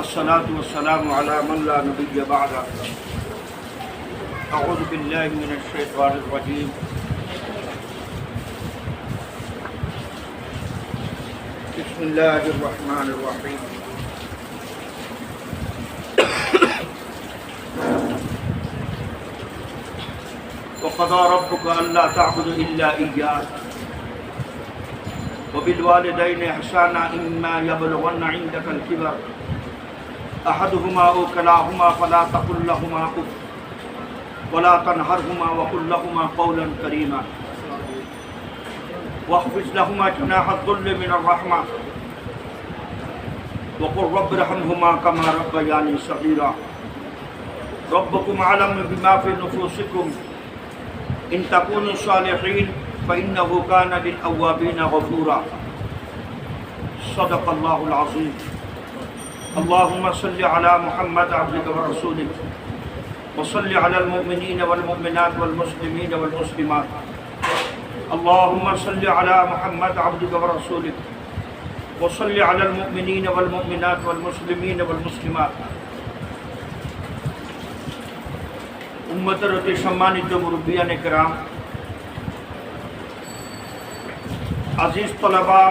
والصلاة والسلام على من لا نبي بعده أعوذ بالله من الشيطان الرجيم بسم الله الرحمن الرحيم وقضى ربك ألا تعبدوا إلا إياه وبالوالدين إحسانا إما يبلغن عندك الكبر أحدهما أو كلاهما فلا تقل لهما أف ولا تنهرهما وقل لهما قولا كريما واخفض لهما جناح الذل من الرحمة وقل رب ارحمهما كما ربياني صغيرا ربكم أعلم بما في نفوسكم إن تكونوا صالحين فإنه كان للأوابين غفورا صدق الله العظيم اللهم صل على محمد عبدك ورسولك وصل على المؤمنين والمؤمنات والمسلمين والمسلمات اللهم صل على محمد عبدك ورسولك وصل على المؤمنين والمؤمنات والمسلمين والمسلمات উম্মতের অতি সম্মানিত মুরব্বিয়ানে কেরাম, আজিজ তলাবা,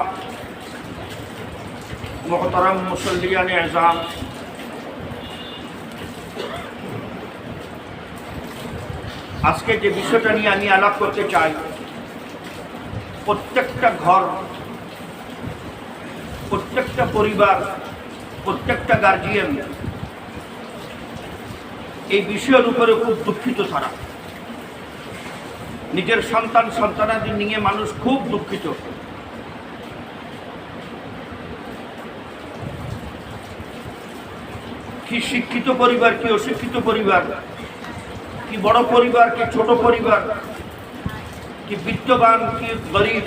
মুহতারাম মুসল্লিয়ানে আযাম, আজকে যে বিষয়টা নিয়ে আমি আলাপ করতে চাই, প্রত্যেকটা ঘর, প্রত্যেকটা পরিবার, প্রত্যেকটা গার্জিয়ান এই বিষয়ের উপরে খুব দুঃখিত। তারা নিজের সন্তানাদি নিয়ে মানুষ খুব দুঃখিত। কি শিক্ষিত পরিবার, কি অশিক্ষিত পরিবার, কি বড় পরিবার, কি ছোট পরিবার, কি বিত্তবান, কি গরিব,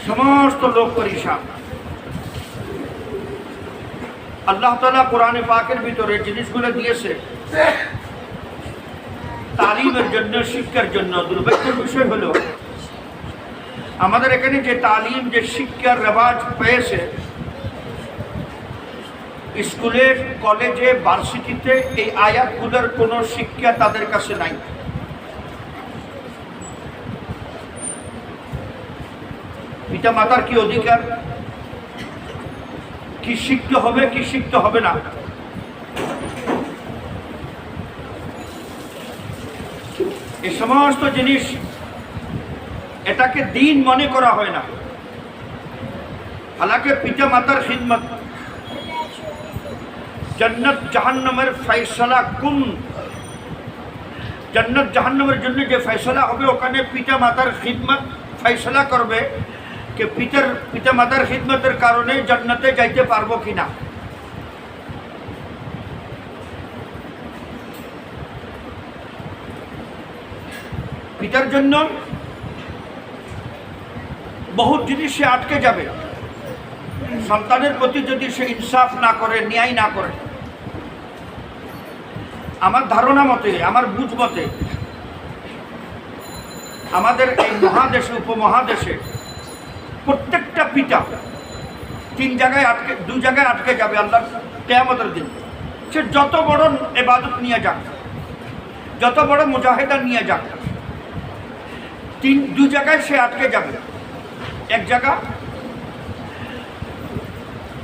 সমস্ত লোক পরিশান। আল্লাহ তাআলা কোরআনে পাকের ভিতরে জিনিসগুলো দিয়েছে তালিমের জন্য, শিক্ষার জন্য। দুর্ভাগ্যের বিষয় হলো আমাদের এখানে যে তালিম, যে শিক্ষার রেওয়াজ পেয়েছে স্কুলে, কলেজে, ভার্সিটিতে, এই আয়াতগুলোর কোনো শিক্ষা তাদের কাছে নাই। পিতা মাতার কি অধিকার, কি শিখতে হবে, কি শিখতে হবে না, এই সমস্ত জিনিস, এটাকে দিন মনে করা হয় না। হালাকে পিতা মাতার খিদমত, জান্নাত জাহান্নামের ফয়সালা কুন, জান্নাত জাহান্নামের জন্য যে ফয়সালা হবে, ওখানে পিতা মাতার খিদমত ফয়সালা করবে যে পিতা মাতার খিদমতের কারণে জান্নাতে যাইতে পারবো কিনা। পিতার জন্য বহুত জিনিস সে আটকে যাবে সন্তানের প্রতি যদি সে ইনসাফ না করে, ন্যায় না করে। আমার ধারণা মতে, আমার বুঝ মতে, আমাদের এই মহাদেশে, উপমহাদেশে প্রত্যেকটা পিতা দুই জায়গায় আটকে যাবে আল্লাহর কিয়ামতের দিন। সে যত বড় ইবাদত নিয়ে যাক, যত বড় মুজাহিদা নিয়ে যাক, দুই জায়গায় সে আটকে যাবে। এক জায়গা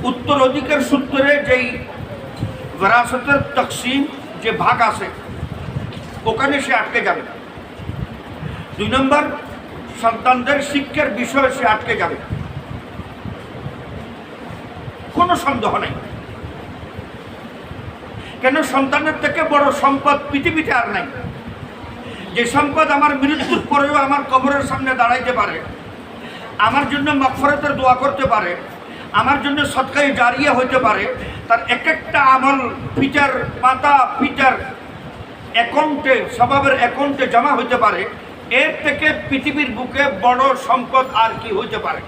উত্তর অধিকার সূত্রে যেই বিরাসতের তকসিম, যে ভাগ আছে, ওখানে সে আটকে যাবে। দুই নম্বর, সন্তানদের শিক্ষার বিষয়ে সে আটকে যাবে, কোনো সন্দেহ নেই। কেন, সন্তানের থেকে বড় সম্পদ পৃথিবীতে আর নাই। যে সম্পদ আমার মৃত্যুর পরেও আমার কবরের সামনে দাঁড়াইতে পারে, আমার জন্য মাগফিরাতের দোয়া করতে পারে, আমার জন্য সদকায়ে জারিয়া হইতে পারে, তার এক একটা আমল পিতার অ্যাকাউন্টে, স্বভাবের অ্যাকাউন্টে জমা হইতে পারে, এর থেকে পৃথিবীর বুকে বড় সম্পদ আর কি হইতে পারে।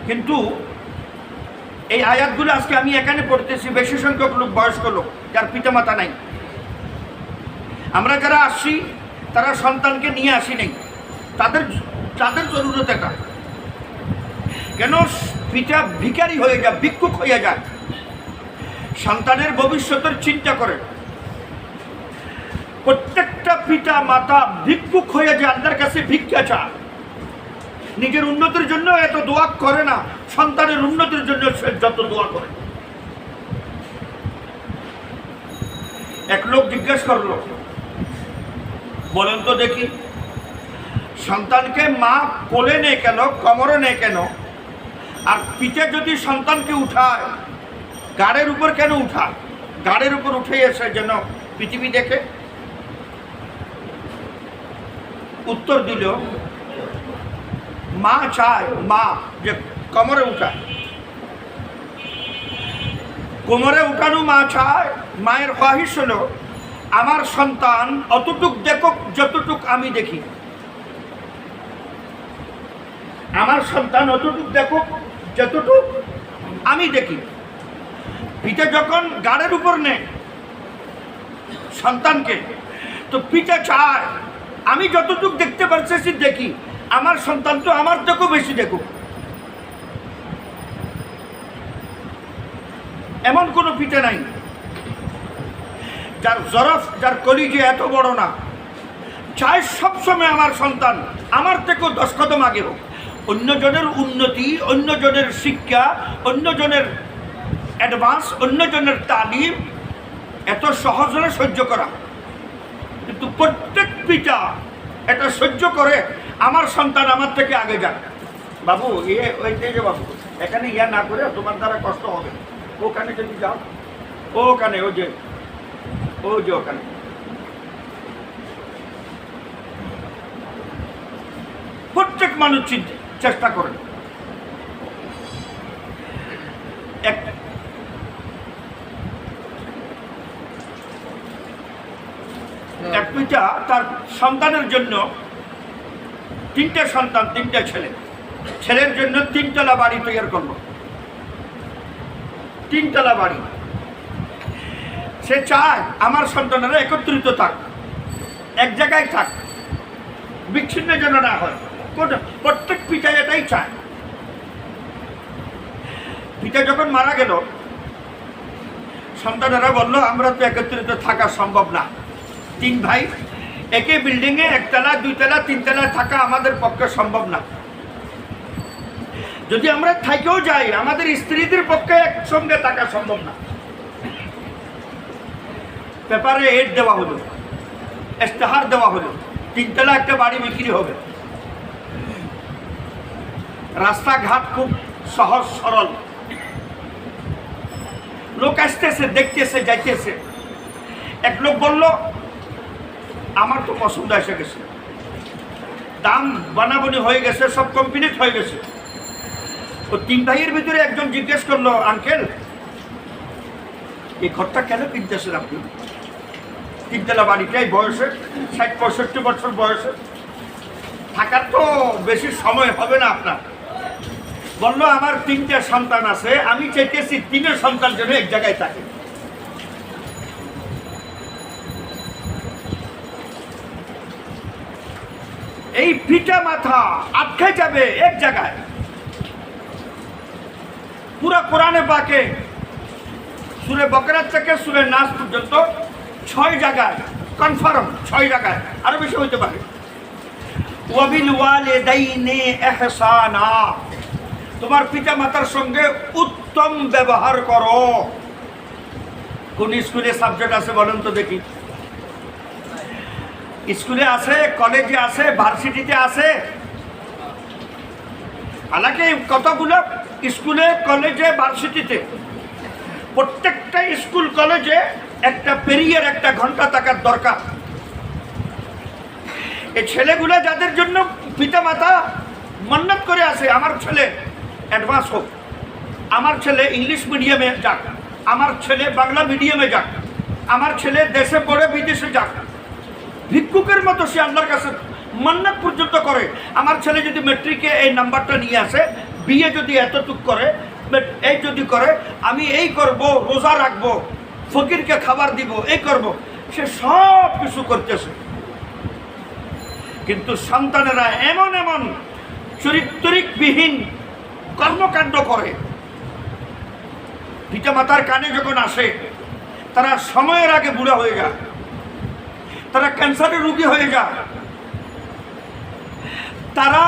কিন্তু এই আয়াতগুলো আজকে আমি এখানে পড়তেছি, বেশি সংখ্যক লোক, বয়স্ক লোক যার পিতামাতা নাই। আমরা যারা আসছি তারা সন্তানকে নিয়ে আসি নাই, তাদের তাদের জরুরত এটা। কেন পিতা ভিখারি হয়ে যায়, ভিক্ষুক হয়ে যায়, সন্তানের ভবিষ্যতের চিন্তা করে। প্রত্যেকটা পিতা মাতা ভিক্ষুক হয়ে যায়, আল্লাহর কাছে ভিক্ষা চায়। নিজের উন্নতির জন্য এত দোয়া করে না, সন্তানের উন্নতির জন্য সে যত দোয়া করে। এক লোক জিজ্ঞেস করলো, বলেন তো দেখি, সন্তানকে মা কোলে নেয় কেন, কোমরে নেয় কেন, আর পিঠে যদি সন্তানকে উঠায় গাড়ের উপর কেন উঠায়? গাড়ের উপর উঠে এসে যেন পৃথিবী দেখে। উত্তর দিল, মা চায় মা যে কোমরে উঠায়, কোমরে উঠানো মা চায়। মায়ের খ্বাহিশ হলো আমার সন্তান অতটুক দেখুক যতটুক আমি দেখি, আমার সন্তান অতটুক দেখুক যতটুক আমি দেখি। পিতা যখন গাড়ের উপর নেয় সন্তানকে, তো পিতা চায় আমি যতটুক দেখতে পারছি দেখি, আমার সন্তান তো আমার থেকেও বেশি দেখুক। এমন কোনো পিতা নাই যার জরফ, যার কলিজে এত বড় না, চায় সবসময় আমার সন্তান আমার থেকেও 10 কদম আগে হোক। অন্যজনের উন্নতি, অন্যজনের শিক্ষা, অন্যজনের অ্যাডভান্স, অন্যজনের তালিম এত সহজ হলে সহ্য করা, কিন্তু প্রত্যেক পিতা এটা সহ্য করে আমার সন্তান আমার থেকে আগে যাক। বাবু ওইটাই যে বাবু এখানে ইয়া না করে তোমার দ্বারা কষ্ট হবে, ওখানে যদি যাও, ওখানে ও যে ওখানে। প্রত্যেক মানুষ চেষ্টা করেন। এক পিতা তার সন্তানের জন্য 3টে সন্তান, 3টে ছেলে, ছেলের জন্য 3 তলা বাড়ি তৈরি করলো। 3 তলা বাড়ি। সে চায় আমার সন্তানেরা একত্রিত থাক, এক জায়গায় থাক, বিচ্ছিন্ন যেন না হয়। প্রত্যেক পিতা এটাই চায়। পিতা যখন মারা গেল, সন্তানেরা বলল আমরা তো একত্রিত থাকা সম্ভব না। 3 ভাই একই বিল্ডিংয়ে 1 তলা, 2 তলা, 3 তলা থাকা আমাদের পক্ষে সম্ভব না। যদি আমরা থাকেও যাই, আমাদের স্ত্রীদের পক্ষে একসঙ্গে থাকা সম্ভব না। পেপারে এড দেওয়া হলো, ইশতেহার দেওয়া হলো, 3 তলা একটা বাড়ি বিক্রি হবে। রাস্তাঘাট খুব সহজ সরল, লোক আসতেছে, দেখতেছে, যাইতেছে। এক লোক বলল আমার তো পছন্দ এসে গেছে, দাম বানাবনি হয়ে গেছে, সব কমপ্লিট হয়ে গেছে। তো 3 ভাইয়ের ভিতরে একজন জিজ্ঞেস করলো, আঙ্কেল এই ঘরটা কেন কিনতেছেন আপনি? 3 তলা বাড়িটাই বয়সে 60-65 বছর বয়সে থাকার তো বেশি সময় হবে না আপনার। বললো আমার 3টে সন্তান আছে, আমি চাইতেছি 3 সন্তান যেন এক জায়গায় থাকে। এই পিতা মাথা আটকে যাবে এক জায়গায়। পুরা কোরআনে পাকে সূরা বাকারা থেকে সূরা নাস পর্যন্ত 6 জায়গায় কনফার্ম, 6 জায়গায়, আরো বেশি হতে পারে। ওয়াবিল ওয়ালিদাইনি ইহসানা, তোমার পিতা মাতার সঙ্গে উত্তম ব্যবহার করো। কোন স্কুলে সাবজেক্ট আছে বলেন তো দেখি? স্কুলে আছে, কলেজে আছে, ভার্সিটিতে আছে। হালাকি কতগুলো স্কুলে, কলেজে, ভার্সিটিতে, প্রত্যেকটা স্কুল কলেজে একটা পেরিয়ার 1 ঘন্টা থাকার দরকার। এই ছেলেগুলো যাদের জন্য পিতা মাতা মান্নাত করে আছে, আমার ছেলে অ্যাডভান্স হোক, আমার ছেলে ইংলিশ মিডিয়ামে যাক, আমার ছেলে বাংলা মিডিয়ামে যাক, আমার ছেলে দেশে পড়ে বিদেশে যাক। ভিক্ষুকের মতো সে আল্লাহর কাছে মান্নাত পর্যন্ত করে, আমার ছেলে যদি মেট্রিকে এই নাম্বারটা নিয়ে আসে, বিয়ে যদি এতটুক করে, এই যদি করে, আমি এই করব, রোজা রাখবো, ফকিরকে খাবার দিব, এই করব। সে সব কিছু করতেছে, কিন্তু সন্তানেরা এমন এমন চরিত্রিকবিহীন কর্মকাণ্ড করে, পিতামাতার কানে যখন আসে তারা সময়ের আগে বুড়া হয়ে যায়, তারা ক্যান্সারের রোগী হয়ে যায়, তারা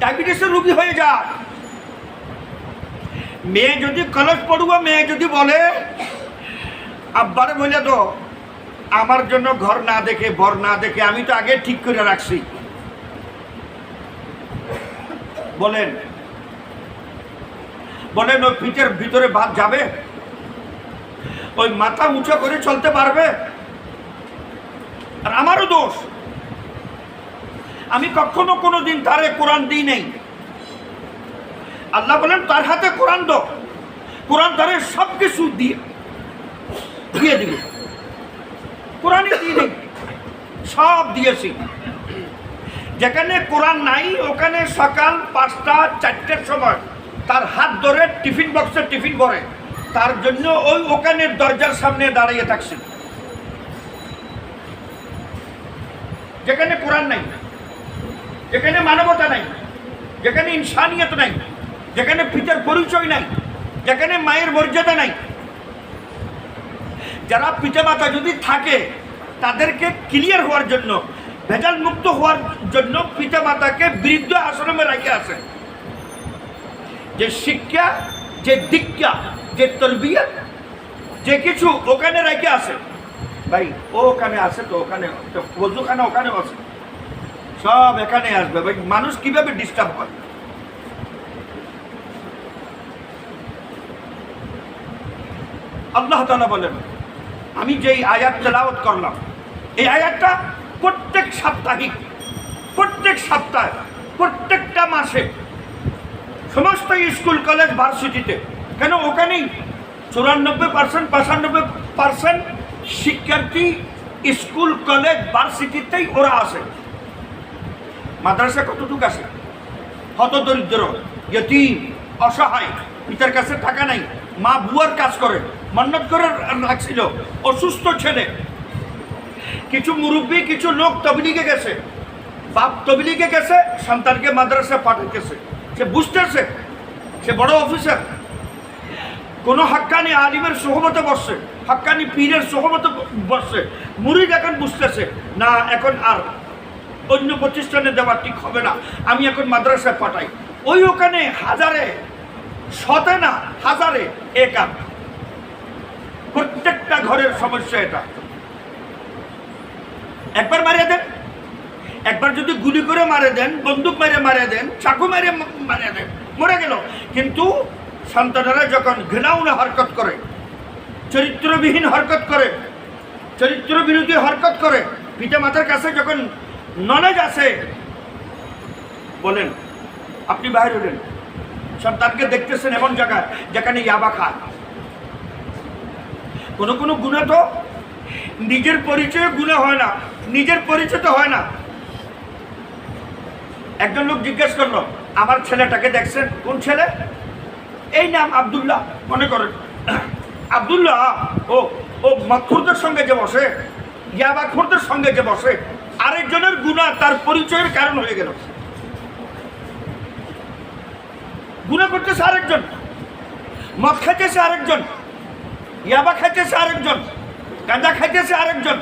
ডায়াবেটিসের রোগী হয়ে যায়। মেয়ে যদি কলেজ পড়ুয়া মেয়ে যদি বলে আব্বারে বলে তো আমার জন্য ঘর না দেখে বর না দেখে আমি তো আগে ঠিক করে রাখছি, বলেন বলেন ওই পিঠের ভিতরে ভাত যাবে? ওই মাথা উঁচু করে চলতে পারবে? আর আমারও দোষ, আমি কখনো কোনো দিন তারে কোরআন দিই নেই। আল্লাহ বলেন তার হাতে কোরআন দো, কোরআন তারে সব কিছু দিয়ে দিবে। কোরআনই দিয়ে নেই, সব দিয়েছি। যেখানে কোরআন নাই ওখানে সকাল 5টা 4টের সময় তার হাত ধরে টিফিন বক্সে টিফিন ভরে, তার জন্য ওই ওখানে দরজার সামনে দাঁড়িয়ে থাকছে। যেখানে কোরআন নাই, যেখানে মানবতা নাই, যেখানে ইনসানিয়ত নাই, যেখানে পিতার পরিচয় নাই, যেখানে মায়ের মর্যাদা নাই, যারা পিতামাতা যদি থাকে তাদেরকে ক্লিয়ার হওয়ার জন্য, ভেজাল মুক্ত হওয়ার জন্য পিতামাতাকে বৃদ্ধ আশ্রমে রেখে আসে। যে শিক্ষা, যে দীক্ষা, যে তরবিয়ত, যে কিছু ওখানে রেখে আসে। ভাই ও ওখানে আসে তো ওখানে ওজুখানা ওখানে আসে, সব এখানে আসবে। ভাই মানুষ কিভাবে ডিস্টার্ব হয়? আল্লাহ তাআলা বলেন, আমি যেই আয়াত তেলাওয়াত করলাম এই আয়াতটা প্রত্যেক সাপ্তাহিক, প্রত্যেক সপ্তাহে, প্রত্যেকটা মাসে সমস্ত স্কুল কলেজ ভার্সিটিতে, কেন ওখানেই 94% 95% শিক্ষার্থী স্কুল কলেজ ভার্সিটিতেই ওরা আসে। মাদ্রাসা কতটুকু আসে? হতদরিদ্র, ইয়তীম, অসহায়, পিতার কাছে টাকা নাই, মা বুয়ার কাজ করে, মান্নত করে রাখছিল, অসুস্থ ছেলে। কিছু মুরব্বী, কিছু লোক তবলিগে গেছে, বাপ তবলিগে গেছে, সন্তানকে মাদ্রাসা পাঠাইতেছে। সে বুঝতেছে সে বড় অফিসার, কোনো হাক্কানি আলিমের সোহবতে বসছে, হাক্কানি পীরের সোহবতে বসছে। মুরিদ এখন বুঝতেছে না, এখন আর অন্য প্রতিষ্ঠানে দেওয়া ঠিক হবে না, আমি এখন মাদ্রাসায় পাঠাই। ওই ওখানে হাজারে, শতে না হাজারে একা, প্রত্যেকটা ঘরের সমস্যা এটা। একবার মারিয়ে দেন, একবার যদি গুলি করে মারে দেন, বন্দুক মেরে মারিয়ে দেন, চাকু মেরে মারিয়ে দেন, মরে গেল। কিন্তু সন্তানেরা যখন ঘৃণাউনা হরকত করে, চরিত্রবিহীন হরকত করে, চরিত্র বিরোধী হরকত করে, পিতা মাতার কাছে যখন নলেজ আছে, বলেন আপনি বাইরে হলেন, সন্তানকে দেখতেছেন এমন জায়গায় যেখানে ইয়াবা খায়। কোনো কোনো গুণা তো নিজের পরিচয়ে গুণা হয় না, নিজের পরিচয় তো হয় না। একজন লোক জিজ্ঞেস করলো, আমার ছেলেটাকে দেখছেন? কোন ছেলে? এই নাম আব্দুল্লাহ, মনে করেন আব্দুল্লাহ, ও ও মদখোরদের সঙ্গে যে বসে, ইয়াবাখোরদের সঙ্গে যে বসে, আরেকজনের গুনাহ তার পরিচয়ের কারণ হয়ে গেল। গুনাহ করতেছে আরেকজন, মদ খাইতেছে আরেকজন, ইয়াবা খাইতেছে আরেকজন, গাঁজা খাইতেছে আরেকজন,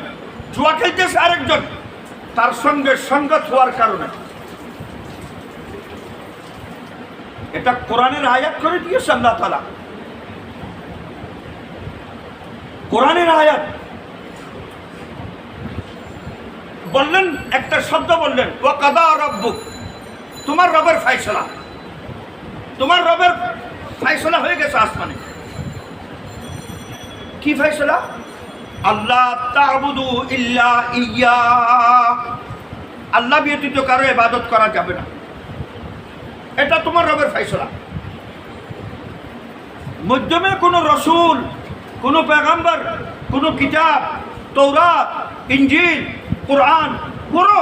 জুয়া খেলতেছে আরেকজন, তার সঙ্গে সঙ্গত হওয়ার কারণে। এটা কোরআনের আয়াত করে দিয়েছে আল্লাহ তাআলা, কোরআনের আয়াত। বললেন একটা শব্দ বললেন, ওয়া কাদা রাব্বুক, তোমার রবের ফয়সালা, তোমার রবের ফয়সালা হয়ে গেছে আসমানে। কি ফয়সালা? আল্লাহ তা'বুদু ইল্লা ইয়্যা, আল্লাহ ব্যতীত কারো ইবাদত করা যাবে না, এটা তোমার রবের ফয়সালা। মধ্যমে কোনো রসুল, কোনো পেগম্বর, কোনো কিতাব, তৌরাত, ইনজিল, কোরআন পড়ো,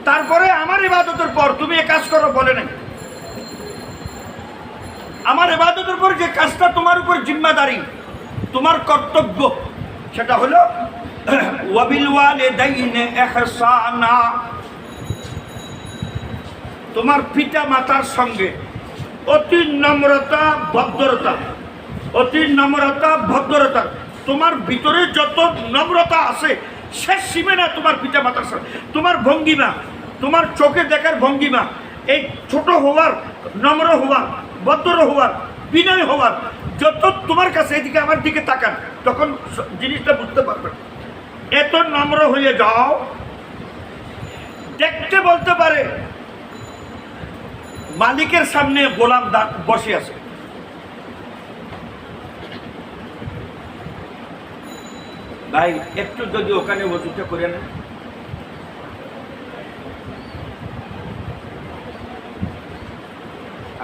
তারপরে আমার ইবাদতের পর তুমি এ কাজ করো বলে নাই। আমার ইবাদতের পর যে কাজটা তোমার উপর জিম্মাদারি, তোমার কর্তব্য, সেটা হলো ওয়াবিল ওয়ালিদাইনি ইহসানা, তোমার পিতা মাতার সঙ্গে অতি নম্রতা ভদ্রতা, অতি নম্রতা ভদ্রতা, তোমার ভিতরে যত নম্রতা আছে শেষ সীমে না তোমার পিতা মাতার সঙ্গে। তোমার ভঙ্গিমা, তোমার চোখে দেখার ভঙ্গিমা, এই ছোট হওয়ার, নম্র হওয়ার, ভদ্র হওয়ার, বিনয় হওয়ার, যত তোমার কাছে এদিকে আমার দিকে তাকান তখন জিনিসটা বুঝতে পারবেন। এত নম্র হয়ে যাও, দেখতে বলতে পারে মালিকের সামনে গোলাম বসে আছে। ভাই একটু যদি ওখানে ওযুটা করে নেন,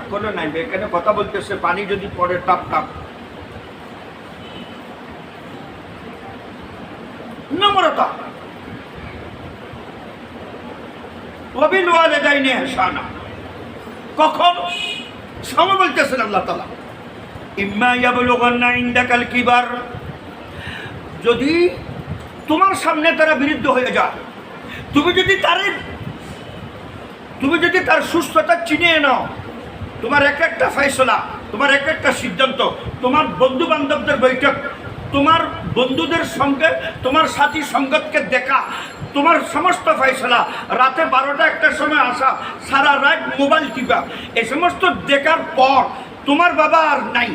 এখনো নাই এখানে কথা বলতেছে, পানি যদি পড়ে টাপ টাপ। নম্রতা, ওয়াবিল ওয়ালিদাইনি ইহসানা। কখন সময় বলতেছেন আল্লাহ তাআলা, ইম্মা ইয়াবলুগান্না ইনদাকাল কিবার, যদি তোমার সামনে তারা বিরুদ্ধ হয়ে যায়, তুমি যদি তার সুস্থতা চিনিয়ে নাও, তোমার এক একটা ফয়সলা, তোমার এক একটা সিদ্ধান্ত, তোমার বন্ধু বান্ধবদের বৈঠক, তোমার বন্ধুদের সঙ্গে তোমার সাথী সঙ্গতকে দেখা, তোমার সমস্ত ফয়সলা, রাতে 12টা 1টার সময় আসা, সারা রাত মোবাইল টিপা, এই সমস্ত দেখার পর তোমার বাবা আর নাই,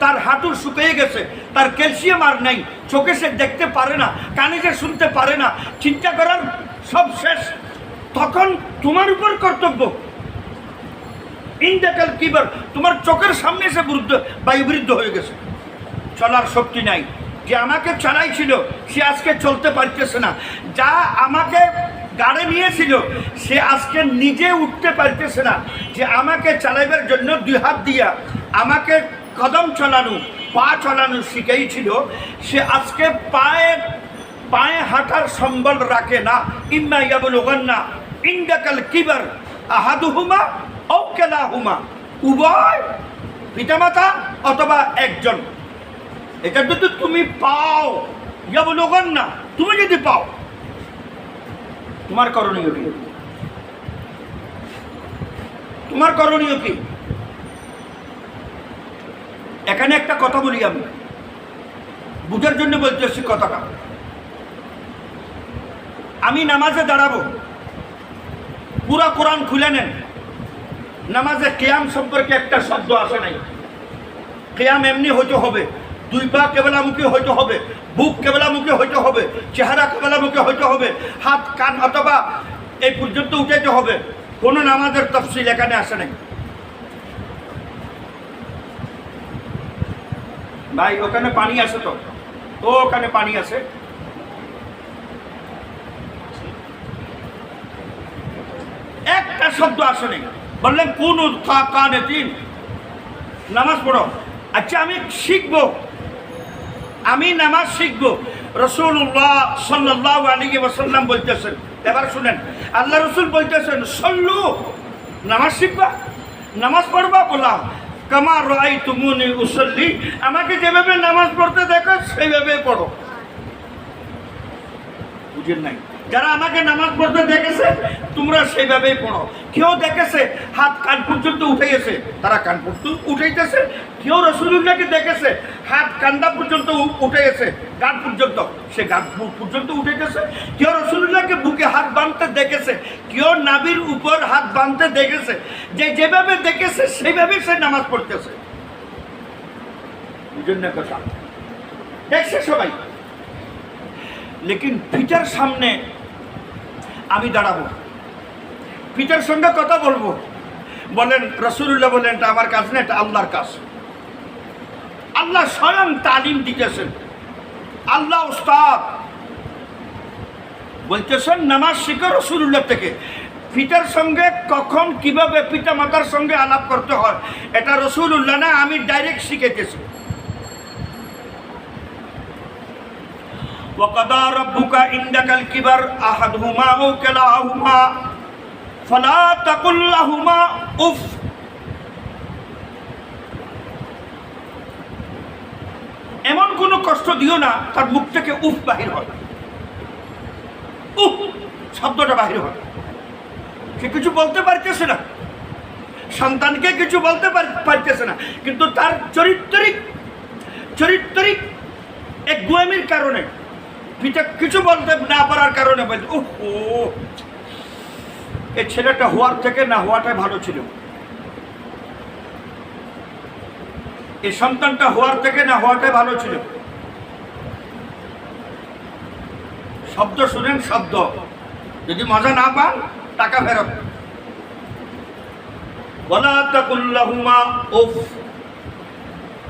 তার হাঁটু শুকিয়ে গেছে, তার ক্যালসিয়াম আর নাই, চোখে সে দেখতে পারে না, কানে সে শুনতে পারে না, চিন্তা করার সব শেষ, তখন তোমার উপর কর্তব্য। ইনদাকাল কিবার, তোমার চোখের সামনে সে বৃদ্ধ হয়ে গেছে, চলার শক্তি নাই। যে আমাকে চালাইছিল সে আজকে চলতে পারতেছে না, যা আমাকে গাড়ি নিয়েছিল সে আজকে নিজে উঠতে পারতেছে না, যে আমাকে চালাইবার জন্য 2 হাত দিয়া আমাকে কদম চালানো, পা চালানো শিখাইছিল, সে আজকে পায়ে হাঁটার সম্বল রাখে না। ইম্মা ইয়াবলুগান্না ইনদাকাল কিবার আহাদুহুমা আও কিলাহুমা, উভয় পিতামাতা অথবা একজন, এটা যদি তুমি পাও, ইয়াবলুগান্না, তুমি যদি পাও, তোমার করণীয় কি? তোমার করণীয় কি? এখানে একটা কথা বলি, আমি বুঝার জন্য বলতেছি কথাটা। আমি নামাজে দাঁড়াবো, পুরা কোরআন খুলে নেন, নামাজে কিয়াম সম্পর্কে একটা শব্দ আসে নাই। কিয়াম এমনি হইতে হবে, 2 পা কেবলামুখী হইতে হবে, বুক কেবলামুখী হইতে হবে, চেহারা কেবলামুখী হইতে হবে, হাত কান অথবা এই পর্যন্ত উঠাইতে হবে, কোনো নামাজের তফসিল এখানে আসে নাই। ভাই ওখানে পানি আছে তো? ওখানে পানি আছে। একটা শব্দ আসে নাই, বললেন কোন কানেতিন, নামাজ পড়ো। আচ্ছা আমি শিখবো, আমি নামাজ শিখবো। রাসূলুল্লাহ সাল্লাল্লাহু আলাইহি ওয়াসাল্লাম বলতেছেন, এবার শুনেন, আল্লাহ রসুল বলতেছেন সল্লু, নামাজ শিখবা, নামাজ পড়বা, বলা কামা রাআইতুমুনি উসাল্লি, আমাকে যেভাবে নামাজ পড়তে দেখো সেইভাবে পড়ো। বুঝেন নাই? যারা আমাকে নামাজ পড়তে দেখেছে তোমরা সেইভাবেই পড়ো। কেউ দেখেছে হাত কান পর্যন্ত উঠে গেছে, তারা কান পর্যন্ত উঠেইতেছে। কেউ রাসূলুল্লাহকে দেখেছে হাত কান্দা পর্যন্ত উঠে গেছে, গান পর্যন্ত, সে গান পর্যন্ত উঠেইতেছে। কেউ রাসূলুল্লাহকে বুকে হাত বাঁধতে দেখেছে, কেউ নাভির উপর হাত বাঁধতে দেখেছে। যেভাবে দেখেছে সেইভাবেই সে নামাজ পড়তেছে। বুঝেন না কথা? দেখছে সবাই, লেকিন পিতার সামনে আমি দাঁড়াবো, পিতার সঙ্গে কথা বলবো। বলেন রাসূলুল্লাহ বলেন এটা আমার কাজ না, এটা আল্লাহর কাজ। আল্লাহ স্বয়ং তালিম দিতেছেন, আল্লাহ উস্তাদ বলতেছেন নামাজ শিখো রাসূলুল্লাহ থেকে। পিতার সঙ্গে কখন কিভাবে পিতা মাতার সঙ্গে আলাপ করতে হয় এটা রাসূলুল্লাহ না, আমি ডাইরেক্ট শিখাইতেছি। وَقَضَى رَبُّكَ عِندَكَ الْكِبَرَ أَحَدُهُمَا أَوْ كِلَاهُمَا فَلَا تَقُل لَّهُمَا أُفٍّ, এমন কোনো কষ্ট দিও না তার মুখ থেকে উফ বাহির হয়, উফ শব্দটা বাহির হয়। সে কিছু বলতে পারতেছে না, সন্তানকে কিছু বলতে পারতেছে না, কিন্তু তার চরিত্রিক এক গুয়ামির কারণে, পিতা কিছু বলতে না পারার কারণে বলছে ওহো, এই ছেলেটা হওয়ার থেকে না হওয়াটাই ভালো ছিল, এই সন্তানটা হওয়ার থেকে না হওয়াটাই ভালো ছিল। শব্দ শুনেন, শব্দ, যদি মজা না পান টাকা ফেরত। ওয়ালা তাকুল লাহুমা উফ,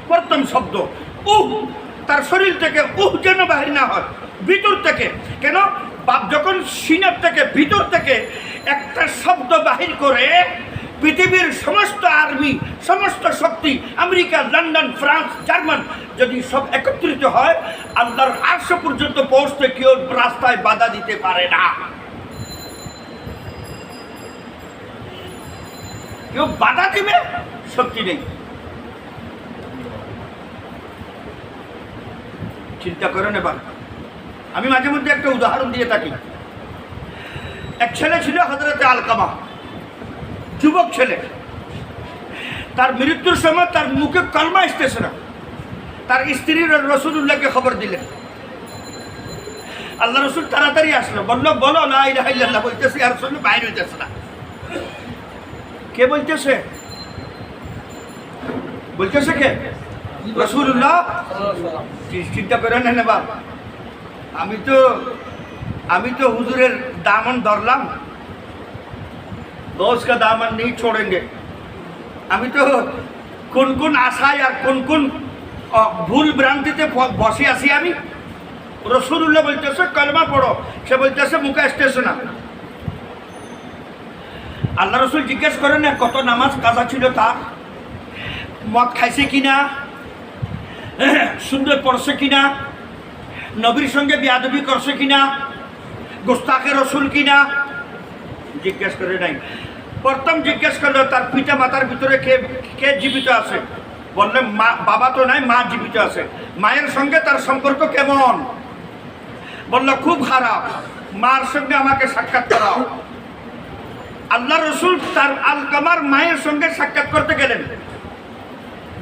প্রথম শব্দ উহ, তার শরীর থেকে উহ যেন বাহির না হয়, ভিতর থেকে। কেন? বাপ যখন সিনার থেকে ভিতর থেকে একটা শব্দ বাহির করে, পৃথিবীর সমস্ত আর্মি, সমস্ত শক্তি, আমেরিকা, লন্ডন, ফ্রান্স, জার্মান যদি সব একত্রিত হয়, আল্লাহর আরশ পর্যন্ত পৌঁছতে কেউ রাস্তায় বাধা দিতে পারে না। কেউ বাধা দিবে শক্তি নেই। চিন্তা করেন এবার। আমি মাঝে মধ্যে একটা উদাহরণ দিয়ে থাকি। এক ছেলে ছিল হযরতে আলকামা, যুবক ছেলে। তার মৃত্যুর সময় তার মুখে কলমা আসতেছে না। তার স্ত্রীর রাসূলুল্লাহকে খবর দিলেন। আল্লাহ রসুল তাড়াতাড়ি আসলো, বললো বলো লা ইলাহা ইল্লাল্লাহ, বলতেছে আর রাসূল বাইরে হইতেছে না। কে বলতেছে? বলতেছে কে? রাসূলুল্লাহ। চিন্তা করেন না বাপ, আমি তো হুজুরের দামন ধরলাম, दोस्त का दामन नहीं छोड़ेंगे। আমি তো কোন আশায় আর কোন ভুল ভ্রান্তিতে বসে আছি আমি। রাসূলুল্লাহ বলতেছে কলমা পড়ো, সে বলতেছে মুখে আসতেছে না। আল্লাহ রসুল জিজ্ঞেস করেন না কত নামাজ কাজা ছিল তার, মদ খাইছে কিনা, সুন্দর পড়ছে কিনা, নবীর সঙ্গে বেয়াদবি করছে কিনা, গোস্তাখে রসুল কিনা, জিজ্ঞেস করে নাই। প্রথম জিজ্ঞেস করলো তার পিতা মাতার ভিতরে কে জীবিত আছে। বললেন মা, বাবা তো নাই, মা জীবিত আছে। মায়ের সঙ্গে তার সম্পর্ক কেমন? বললো খুব খারাপ, মার সঙ্গে আমাকে সাক্ষাৎ করাও। আল্লাহ রসুল তার আলকামার মায়ের সঙ্গে সাক্ষাৎ করতে গেলেন।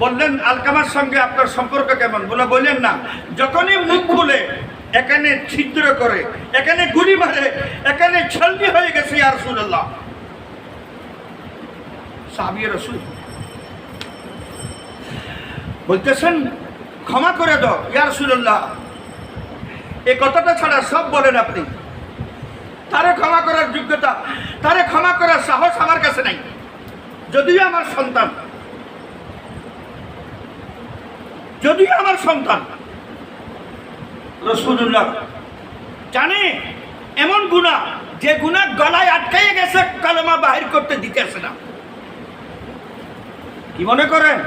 বললেন আলকামার সঙ্গে আপনার সম্পর্ক কেমন? বললেন না। যখনই মুখ খুলে এখানে ছিদ্র করে, এখানে গুলি মারে, এখানে ছলনি হয়ে গেছে ইয়া রাসূলুল্লাহ। সাহাবী রাসূল বলতেছেন ক্ষমা করে দাও ইয়া রাসূলুল্লাহ। এই কথাটা ছাড়া সব বলেন আপনি। তারে ক্ষমা করার যোগ্যতা, তারে ক্ষমা করার সাহস আমার কাছে নাই, যদিও আমার সন্তান, যদিও আমার সন্তান। রাসূলুল্লাহ জানে এমন গুনাহ, যে গুনাহ গলায় আটকাইয়ে গেছে, কালেমা বাহির করতে দিতেছে না। কি মনে করেন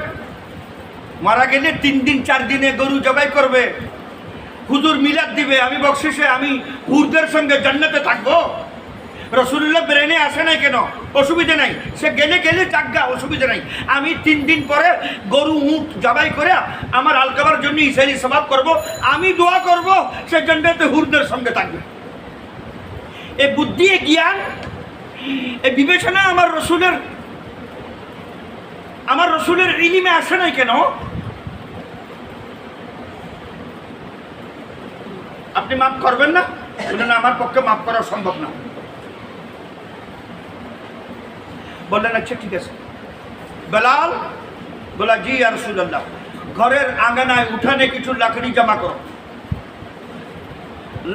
মারা গেলে 3 দিন 4 দিনে গরু জবাই করবে, হুজুর মিলাদ দিবে, আমি বকশিসে আমি হুরদের সঙ্গে জান্নাতে থাকবো? রাসূলুল্লাহ ব্রেনে আসে নাই কেন? অসুবিধা নাই, সে গেলে চাকগা, অসুবিধা নাই। আমি 3 দিন পরে গরু উট জবাই করে আমার আলকামার জন্য ইসরাইলি সওয়াব করব, আমি দোয়া করব সে জান্নাতে হুরদের সঙ্গে থাকবে। এই বুদ্ধি, এই জ্ঞান, এই বিবেচনা আমার রসুলের ইলমে আসে নাই কেন? আপনি মাফ করবেন না? বললেন আমার পক্ষে মাফ করা সম্ভব না। বললেন আচ্ছা ঠিক আছে। বেলাল বলা জি ইয়া রাসূলুল্লাহ, ঘরের আঙ্গনায় উঠানে কিছু লাকড়ি জমা করো।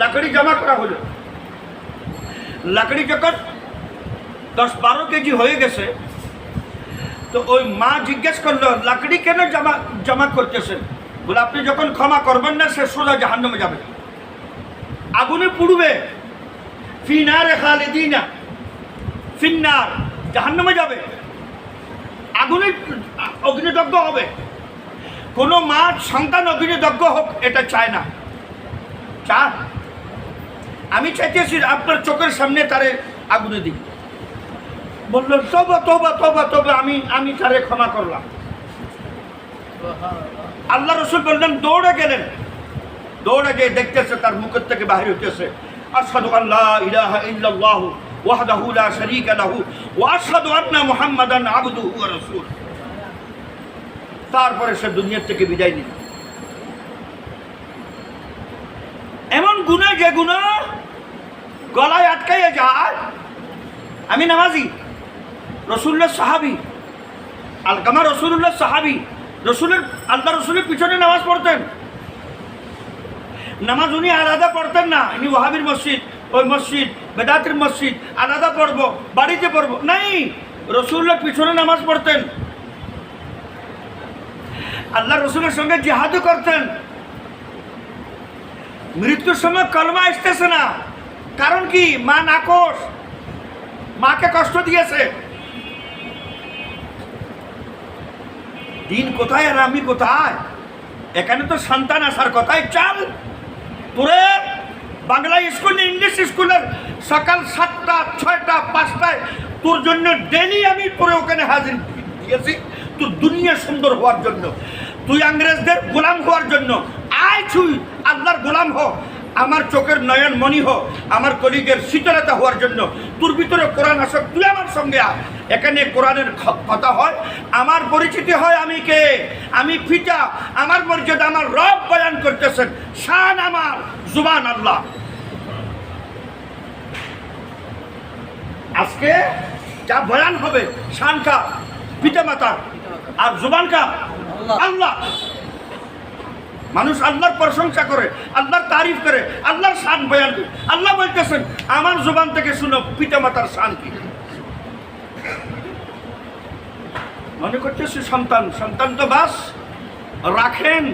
লাকড়ি জমা করা হলো। লাকড়ি যখন 10-12 কেজি হয়ে গেছে, তো ওই মা জিজ্ঞেস করলো লাকড়ি কেন জমা করতেছেন? বলে আপনি যখন ক্ষমা করবেন না, সে সোজা জাহান্নামে যাবে, আগুনে পুড়বে। ফিনারে খালিদিনা, ফিন্নার, জাহান্নামে যাবে, আগুনে অগ্নিদগ্ধ হবে। কোনো মা সন্তান অগ্নিদগ্ধ হোক এটা চায় না। আমি চাইতেছি আপনার চোখের সামনে তারে আগুনে দিই। বলল তবা তবা তবা তবে আমি তারে ক্ষমা করলাম। আল্লাহ রসুল বললেন, দৌড়ে গেলেন, দৌড়ে গিয়ে দেখতেছে তার মুখের থেকে বাহির হইতেছে আশহাদু আল্লা ইলাহা ইল্লাল্লাহু ওয়াহদাহু লা শারীকা লাহু ওয়া আশহাদু আন্না মুহাম্মাদান আবদুহু ওয়া রাসূলুহু। তারপরে সে দুনিয়া থেকে বিদায় নিল। এমন গুনাহ যে গুনাহ গলায় আটকাইয়া যায়। আমি নামাজি, রাসূলুল্লাহ সাহাবী, আলকামা রাসূলুল্লাহ সাহাবী, আল্লাহ রসুলের পিছনে নামাজ পড়তেন। নামাজ উনি আলাদা পড়তেন না, ইনি ওয়াহাবির মসজিদ, ওই মসজিদ, বেদাতের মসজিদ আলাদা পড়বো, বাড়িতে পড়বো নাই, রসুলের পিছনে নামাজ পড়তেন। আল্লাহ রসুলের সঙ্গে জিহাদও করতেন। মৃত্যুর সময় কলমা আসতেছে না, কারণ কি? মা নাকশ, মাকে কষ্ট দিয়েছে। দিন কোথায় আর আমি কোথায়? এখানে তো সন্তান আসার কথাই। চাল তোরে বাংলা স্কুল, ইংলিশ স্কুলের সকাল 7টা 6টা 5টায় তোর জন্য ডেলি আমি তোরে ওখানে হাজির দিয়েছি, তোর দুনিয়া সুন্দর হওয়ার জন্য, তুই ইংরেজদের গোলাম হওয়ার জন্য। আয় তুই আল্লাহর গোলাম হ, আমার চোখের নয়ন মণি হ, আমার কলিগের শীতলতা হওয়ার জন্য। তোর ভিতরে কোরআন আসক, তুই আমার সঙ্গে আয়। এখানে কোরআনের কথা হয়, আমার পরিচিতি হয় আমি কে, আমি ফিটা, আমার মর্যাদা আমার রব বয়ান করতেছেন, শান আমার, জুবান আল্লাহ। আজকে যা বয়ান হবে শান কা, পিতা মাতা, আর জুবান কা আল্লাহ। মানুষ আল্লাহর প্রশংসা করে, আল্লাহর তারিফ করে, আল্লাহর শান বয়ান করে। আল্লাহ বলতেছেন আমার জুবান থেকে শুনো পিতা মাতার শান কি। মনে করতেছি সন্তান, সন্তান তো বাস রাখেন।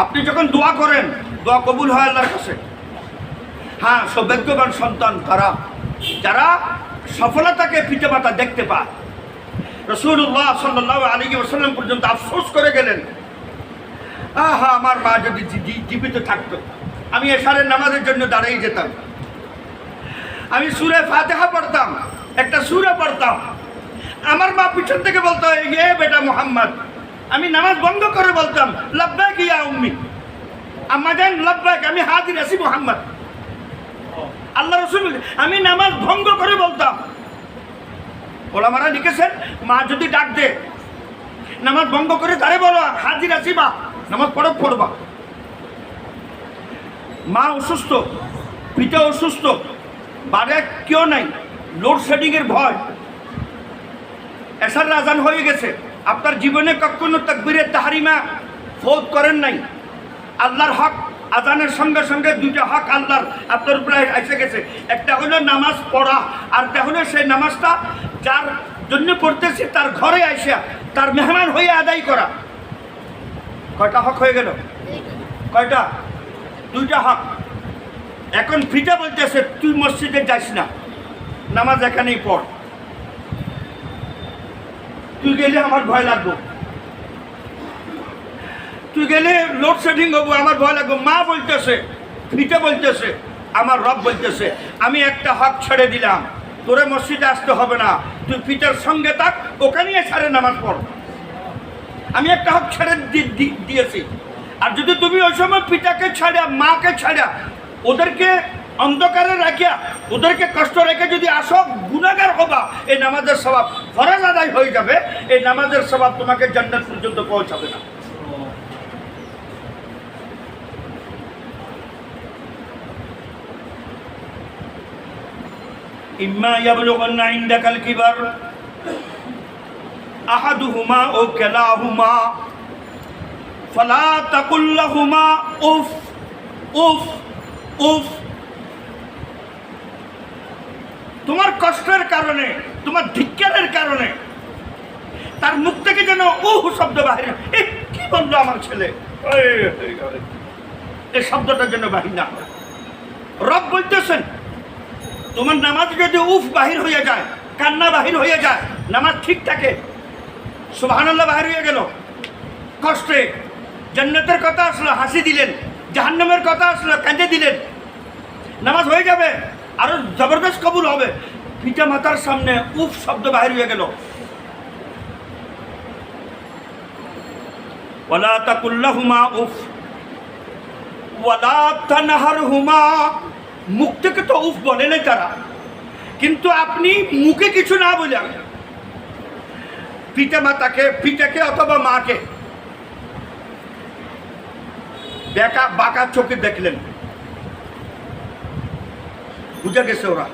আপনি যখন দোয়া করেন, দোয়া কবুল হয় আল্লাহর কাছে। হ্যাঁ, সৌভাগ্যবান সন্তান তারা যারা সফলতাকে পিতা মাতা দেখতে পায়। রাসূলুল্লাহ সাল্লাল্লাহু আলাইহি ওয়াসাল্লাম পর্যন্ত আফসোস করে গেলেন, আহা আমার মা যদি জীবিত থাকতো, আমি এশারের নামাজের জন্য দাঁড়িয়ে যেতাম, আমি সূরা ফাতিহা পড়তাম, একটা সূরা পড়তাম, আমার মা পিছন থেকে বলতো এ বেটা মুহাম্মদ, আমি নামাজ বন্ধ করে বলতাম লাব্বাইক ইয়া উম্মি, আম্মা জান লাব্বাইক, আমি হাজির আছি মুহাম্মদ। আল্লাহ রাসূল আমি নামাজ ভঙ্গ করে বলতাম। ওলামারা লিখেছেন মা যদি ডাক দে নামাজ ভঙ্গ করে তারে বলো হাজির আছি বা নামাজ পড়বা। মা অসুস্থ, পিতা অসুস্থ, বাড়ি কেউ নাই, লোডশেডিংয়ের ভয়, এশার আজান হয়ে গেছে, আপনার জীবনে কখনো তাকবীরে তাহরিমা ফৌত করেন নাই। আল্লাহর হক আজানের সঙ্গে সঙ্গে দুইটা হক আল্লাহর আপনার উপরে এসে গেছে। একটা হলো নামাজ পড়া, আর একটা হলো সেই নামাজটা যার জন্য পড়তেছি তার ঘরে আইসা তার মেহমান হয়ে আদায় করা। কয়টা হক হয়ে গেল? কয়টা? দুইটা হক। এখন ফিটা বলতেছে তুই মসজিদে যাস না, নামাজ এখানেই পড়, তুই গেলে আমার ভয় লাগবো, তুই গেলে লোডশেডিং হবো, আমার ভয় লাগবে। মা বলতেছে, ফিটা বলতেছে, আমার রব বলতেছে আমি একটা হক ছেড়ে দিলাম, তোরে মসজিদে আসতে হবে না, তুই ফিটার সঙ্গে থাক, ওখানেই সারে নামাজ পড়। আমি একটা হক ছেড়ে দিয়েছি। আর যদি তুমি ওই সময় পিতাকে ছাড়া, মাকে ছাড়া, ওদেরকে অন্ধকারে রাখিয়া, ওদেরকে কষ্ট রেখে যদি আসো, গুনাহগার হবা। এই নামাজের স্বভাব ফরজ আদায় হয়ে যাবে, এই নামাজের স্বভাব তোমাকে জান্নাত পর্যন্ত পৌঁছাবে না। ইম্মা ইয়াবলুগান্না ইনদাকাল কিবার আহাদুহুমা ও কিলাহুমা ফালা তাকুল লাহুমা উফ উফ উফ। তোমার কষ্টের কারণে, তোমার ধিক্কারের কারণে তার মুখ থেকে যেন উহ শব্দ বাহির, কি বললো আমার ছেলে, এই শব্দটার জন্য বাহির না। রব বলতেছেন তোমার নামাজ যদি উফ বাহির হয়ে যায়, কান্না বাহির হয়ে যায়, নামাজ ঠিক থাকে, সুবহানাল্লাহ বাহির হয়ে গেল, কষ্টে জান্নাতের কথা আসলো হাসি দিলেন, জাহান্নামের কথা আসলো কাঁদে দিলেন, নামাজ হয়ে যাবে, আরো জবরদস্ত কবুল হবে। পিতা মাতার সামনে উফ শব্দ বাহির হয়ে গেল। ওয়ালা তাকুল লাহুমা উফ ওয়ালা তানহারহুমা, মুখ থেকে তো উফ বলে নাই তারা, কিন্তু আপনি মুখে কিছু না বলেন পিতাকে অথবা মাকে বাঁকা চোখে দেখলেন, বুঝা গেছে ওরা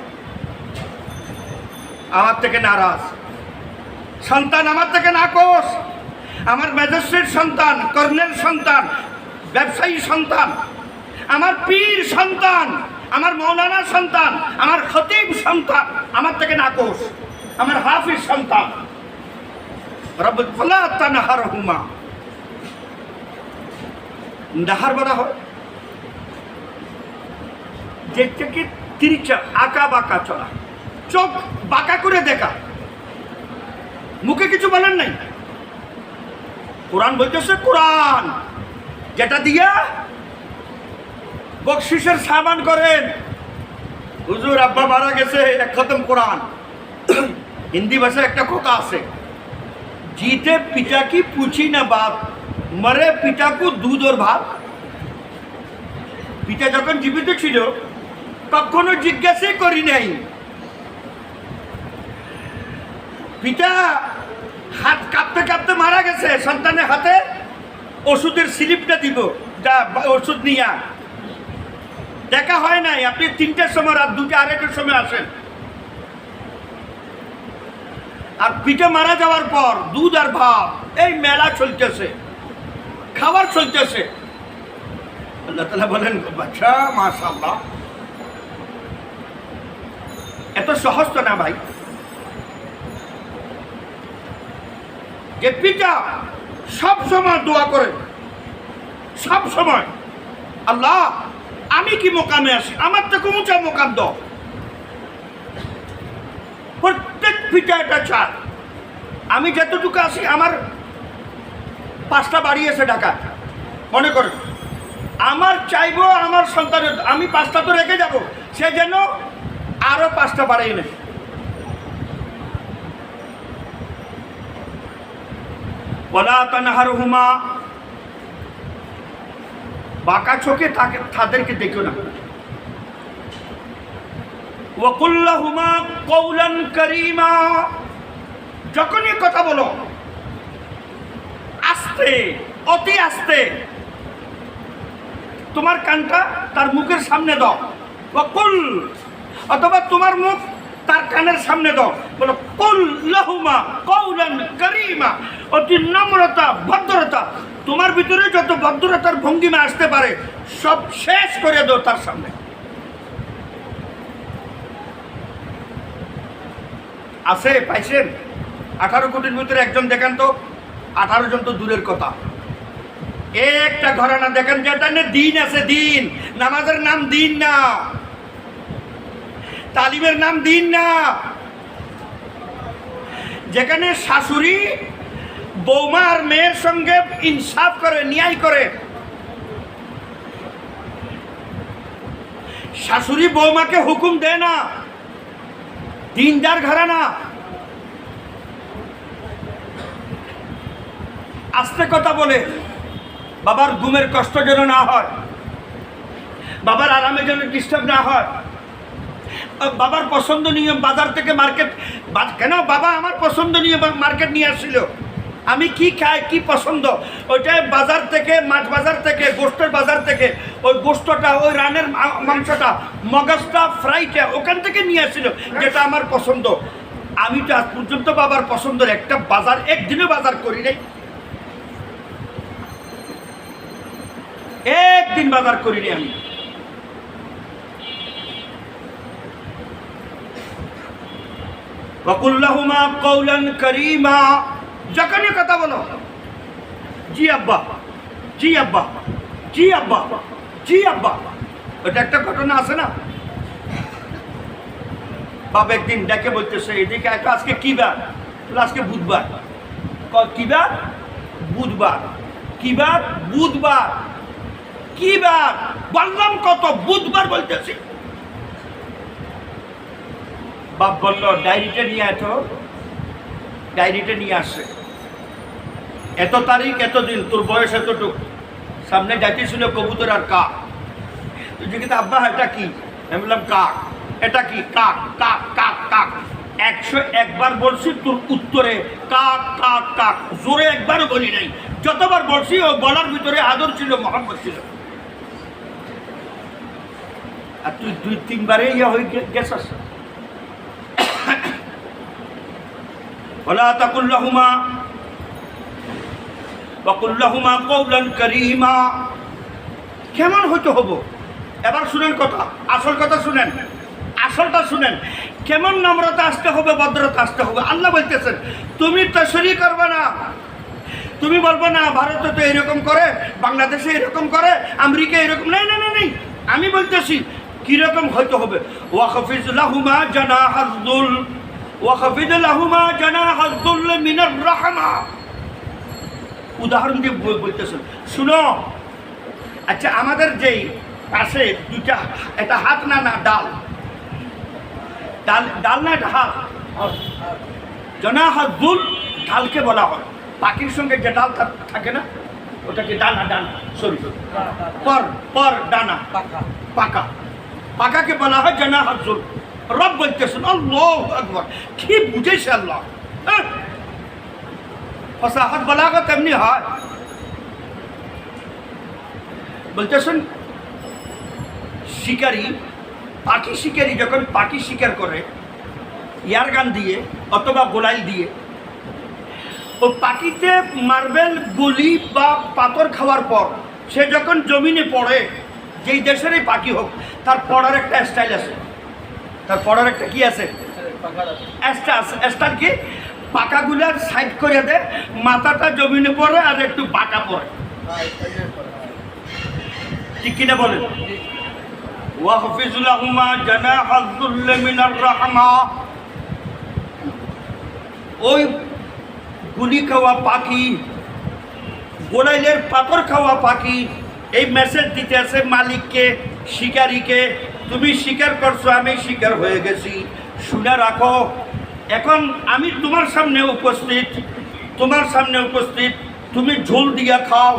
আমার থেকে নারাজ। সন্তান আমার থেকে নাকশ, আমার ম্যাজিস্ট্রেট সন্তান, কর্নেল সন্তান, ব্যবসায়ী সন্তান, আমার পীর সন্তান, আমার মৌলানা সন্তান, আমার খতিব সন্তান আমার থেকে নাকশ, আমার হাফিজ সন্তান। রব্বুল ফালা তানহারহুমা, নাহার বলা হয় যেটাকে তিরিচা আঁকা বাঁকা চলা, চোখ বাঁকা করে দেখা, মুখে কিছু বলেন নাই। কোরআন বলতেছে, কোরআন যেটা দিয়া বকশিসের সামান করেন। হুজুর আব্বা মারা গেছে, এক খতম কোরআন। হিন্দি ভাষায় একটা কথা আছে, जीते पिता की पूछी ना बात, मरे पिता को दूध और भात। পিতা যখন জীবিত ছিল কখনো জিজ্ঞাসাই করি নাই। পিতা হাত কাঁপতে কাঁপতে মারা গেছে, সন্তানের হাতে ওষুধের স্লিপটা দিব, যা ওষুধ নিয়ে দেখা হয় নাই। আপনি 3টার সময়, রাত 2টা 2:30টার সময় আসেন, আর পিতা মারা যাওয়ার পর দুধ আর ভাত এই মেলা চলতেছে, খাবার চলতেছে। আল্লাহ তাআলা বলেন, বাচ্চা মাশাআল্লাহ, এত সহজ তো না ভাই যে পিতা সব সময় দোয়া করে, সব সময় আল্লাহ আমি কি মোকামে আসি, আমার থেকে উঁচা মোকাম দাও। প্রত্যেক পিতা এটা চায় আমি যতটুকু আসি, আমার 5টা বাড়ি আছে ঢাকা, মনে করেন আমার চাইবো আমার সন্তানের, আমি 5টা তো রেখে যাব, সে যেন আরো 5টা বাড়িয়ে নেয়। ওয়ালা তানহারহুমা, বাঁকা চোখে তাদেরকে দেখো না। ওয়াকুল লাহুমা কওলান কারীমা, যখনই কথা বলো আস্তে, অতি আস্তে, তোমার কানটা তার মুখের সামনে দাও। ওয়াকুল, অথবা তোমার মুখ তার কানের সামনে দাও, বলো কুল লাহুমা কওলান কারীমা, অতি নম্রতা, ভদ্রতা, তোমার ভিতরে যত ভদ্রতার ভঙ্গিমা আসতে পারে সব শেষ করে দাও তার সামনে। আছে পাইছেন 18 কোটির ভিতরে একজন দেখেন তো, 18 জন তো দূরের কথা, একটা ঘরানা দেখেন যেটা না দিন আছে, দিন, নামাজের নাম দিন না, তালিমের নাম দিন না, যেখানে শাশুড়ি বৌমা আর মেয়ের সঙ্গে ইনসাফ করে, ন্যায় করে, শাশুড়ি বৌমাকে হুকুম দেয় না, দিনদার ঘরানা। আস্তে কথা বলে, বাবার ঘুমের কষ্ট যেন না হয়, বাবার আরামে যেন ডিস্টার্ব না হয়, বাবার পছন্দনীয় বাজার থেকে মার্কেট, কেন বাবা আমার পছন্দনীয় মার্কেট নিয়ে আসছিল, আমি কি খাই কি পছন্দ, ওইটাই বাজার থেকে, মাছ বাজার থেকে, গোস্তের বাজার থেকে, ওই গোস্তটা, ওই রানের মাংসটা, মগজটা, ফ্রাইটা ওখান থেকে নিয়ে আসছিল, যেটা আমার পছন্দ। আমি তো আজ পর্যন্ত বাবার পছন্দের একটা বাজার একদিনও বাজার করি নাই, একদিন বাজার করিনি আমি। ওয়াকুল লাহুমা কওলান কারীমা, যখনই কথা বলো জি আব্বা, জি আব্বা, জি আব্বা, জি আব্বা। ওটা একটা ঘটনা আছে না, বাবা একদিন ডেকে বলতেছে, এদিকে এত, আজকে কি বার? আজকে বুধবার। কি বার? বুধবার। কি বার? বুধবার। কি বার? বললাম কত, বুধবার বলতেছি। বাপ বলল ডায়েরিটা নিয়ে এত, ডায়েরিটা নিয়ে আসে, এত তারিখ এত দিন, তোর বয়স এতটুকু, সামনে যাইতেছিল কবুতর আর কাক, জিজ্ঞেস আব্বা এটা কি? আমি বললাম কাক। এটা কি? কাক কাক কাক কাক। 101 বার বলছি, তোর উত্তরে কাক কাক কাক। জোরে একবারও বলি নাই, যতবার বলছি ও বলার ভিতরে আদর ছিল, মহব্বত ছিল। আর তুই 2-3 বারে ইয়া হয়ে গেছাস। ওয়ালা তাকুল লাহুমা ওয়া কুল লাহুমা কওলান কারীমা। কেমন হইতে হবো? এবার শুনেন কথা, আসল কথা শুনেন, আসলটা শুনেন। কেমন নম্রতা আসতে হবে, ভদ্রতা আসতে হবে। আল্লাহ বলতেছেন তুমি তাশরীহ করবে না, তুমি বলবে না ভারতে তো এরকম করে, বাংলাদেশে এরকম করে, আমেরিকা এরকম। নাই না না নেই, আমি বলতেছি কিরকম হইতে হবে। ওয়াখফিজ লাহুমা জানাহাজ যুল ওয়াখফিজ লাহুমা জানাহাজ যুল মিনার রাহমা। উদাহরণ দিয়ে বলতেছেন, শুনো। আচ্ছা, আমাদের যেই পাশে দুইটা, এটা হাত না না ডাল, ডাল ডাল না এটা হাত, জানাহাজ যুল ডালকে বলা হয়। পাখির সঙ্গে যে ডাল থাকে না, ওটাকে ডানা, ডানা সরি পর পর ডানা, পাকা পাকাকে বলা হয় জানাহাজ যুল। রব বলতেছেন আল্লাহু আকবার। কি বুঝেছে আল্লাহ? ফাসাহাত বালাগত এমনি হয়। বলতেছেন শিকারী, পাখি শিকারী যখন পাখি শিকার করে ইয়ারগান দিয়ে অথবা গোলাইল দিয়ে, ও পাখিতে মার্বেল গুলি বা পাথর খাওয়ার পর সে যখন জমিনে পড়ে, যেই দেশেরই পাখি হোক, তার পড়ার একটা স্টাইল আছে। তার পড়ার একটা কি আছে? স্টাইল কি? পাকাগুলার সাইড করে দেয়, মাথাটা জমিনে পড়ে আর একটু বাঁকা পড়ে। ঠিক কিনা বলেন? ওয়াহফিজ লাহুমা জানাহাজ যুল মিনার রাহমা। ওই গুলি খাওয়া পাখি, গোলাইলের পাথর খাওয়া পাখি এই মেসেজ দিতে আছে মালিককে, শিকারীকে, তুমি শিকার করছো, আমি শিকার হয়ে গেছি, শুনে রাখো। এখন আমি তোমার সামনে উপস্থিত, তোমার সামনে উপস্থিত। তুমি ঝোল দিয়া খাও,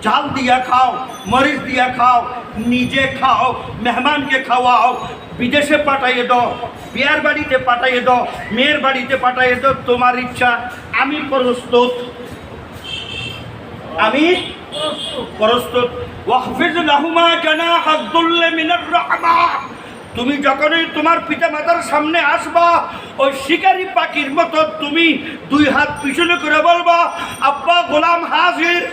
ঝাল দিয়া খাও, মরিচ দিয়া খাও, নিজে খাও, মেহমানকে খাওয়াও, বিদেশে পাঠাইয়ে দাও, বিয়ার বাড়িতে পাঠাইয়ে দাও, মেয়ের বাড়িতে পাঠাইয়ে দাও, তোমার ইচ্ছা। আমি প্রস্তুত, আমি প্রস্তুত। ওয়াহফিজ লাহুমা জানাহাজ যুল মিনার রাহমা। তুমি যখনই তোমার পিতা মাতার সামনে আসবা, ওই শিকারী পাখির মতো তুমি 2 হাত পিছনে করে বলবা, আব্বা গোলাম হাজির।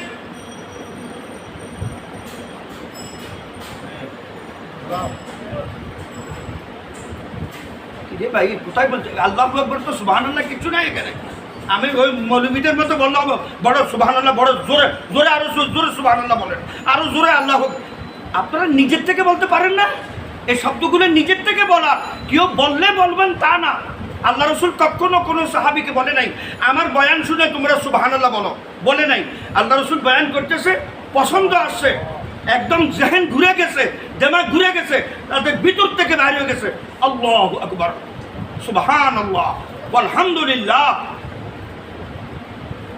ভাই কোথায় বলছে? আল্লাহু আকবার তো সুবহানাল্লাহ কিছু নাই এখানে। আমি ওই মৌলবীদের মতো বললাম বড় সুবহানাল্লাহ, বড় জোরে জোরে, আরো জোরে সুবহানাল্লাহ বলেন, আরো জোরে আল্লাহ। আপনারা নিজের থেকে বলতে পারেন না? এই শব্দগুলো নিজের থেকে বলা, কেউ বললে বলবেন তা না। আল্লাহ রসুল কখনো কোনো সাহাবীকে বলে নাই আমার বয়ান শুনে তোমরা সুবহানাল্লাহ বলো, বলে নাই। আল্লাহ রসুল বয়ান করতেছে, পছন্দ আসছে, একদম জেহেন ঘুরে গেছে, দিমাগ ঘুরে গেছে, তাদের ভিতর থেকে বাইরে হয়ে গেছে আল্লাহু আকবার, সুবহানাল্লাহ, আলহামদুলিল্লাহ।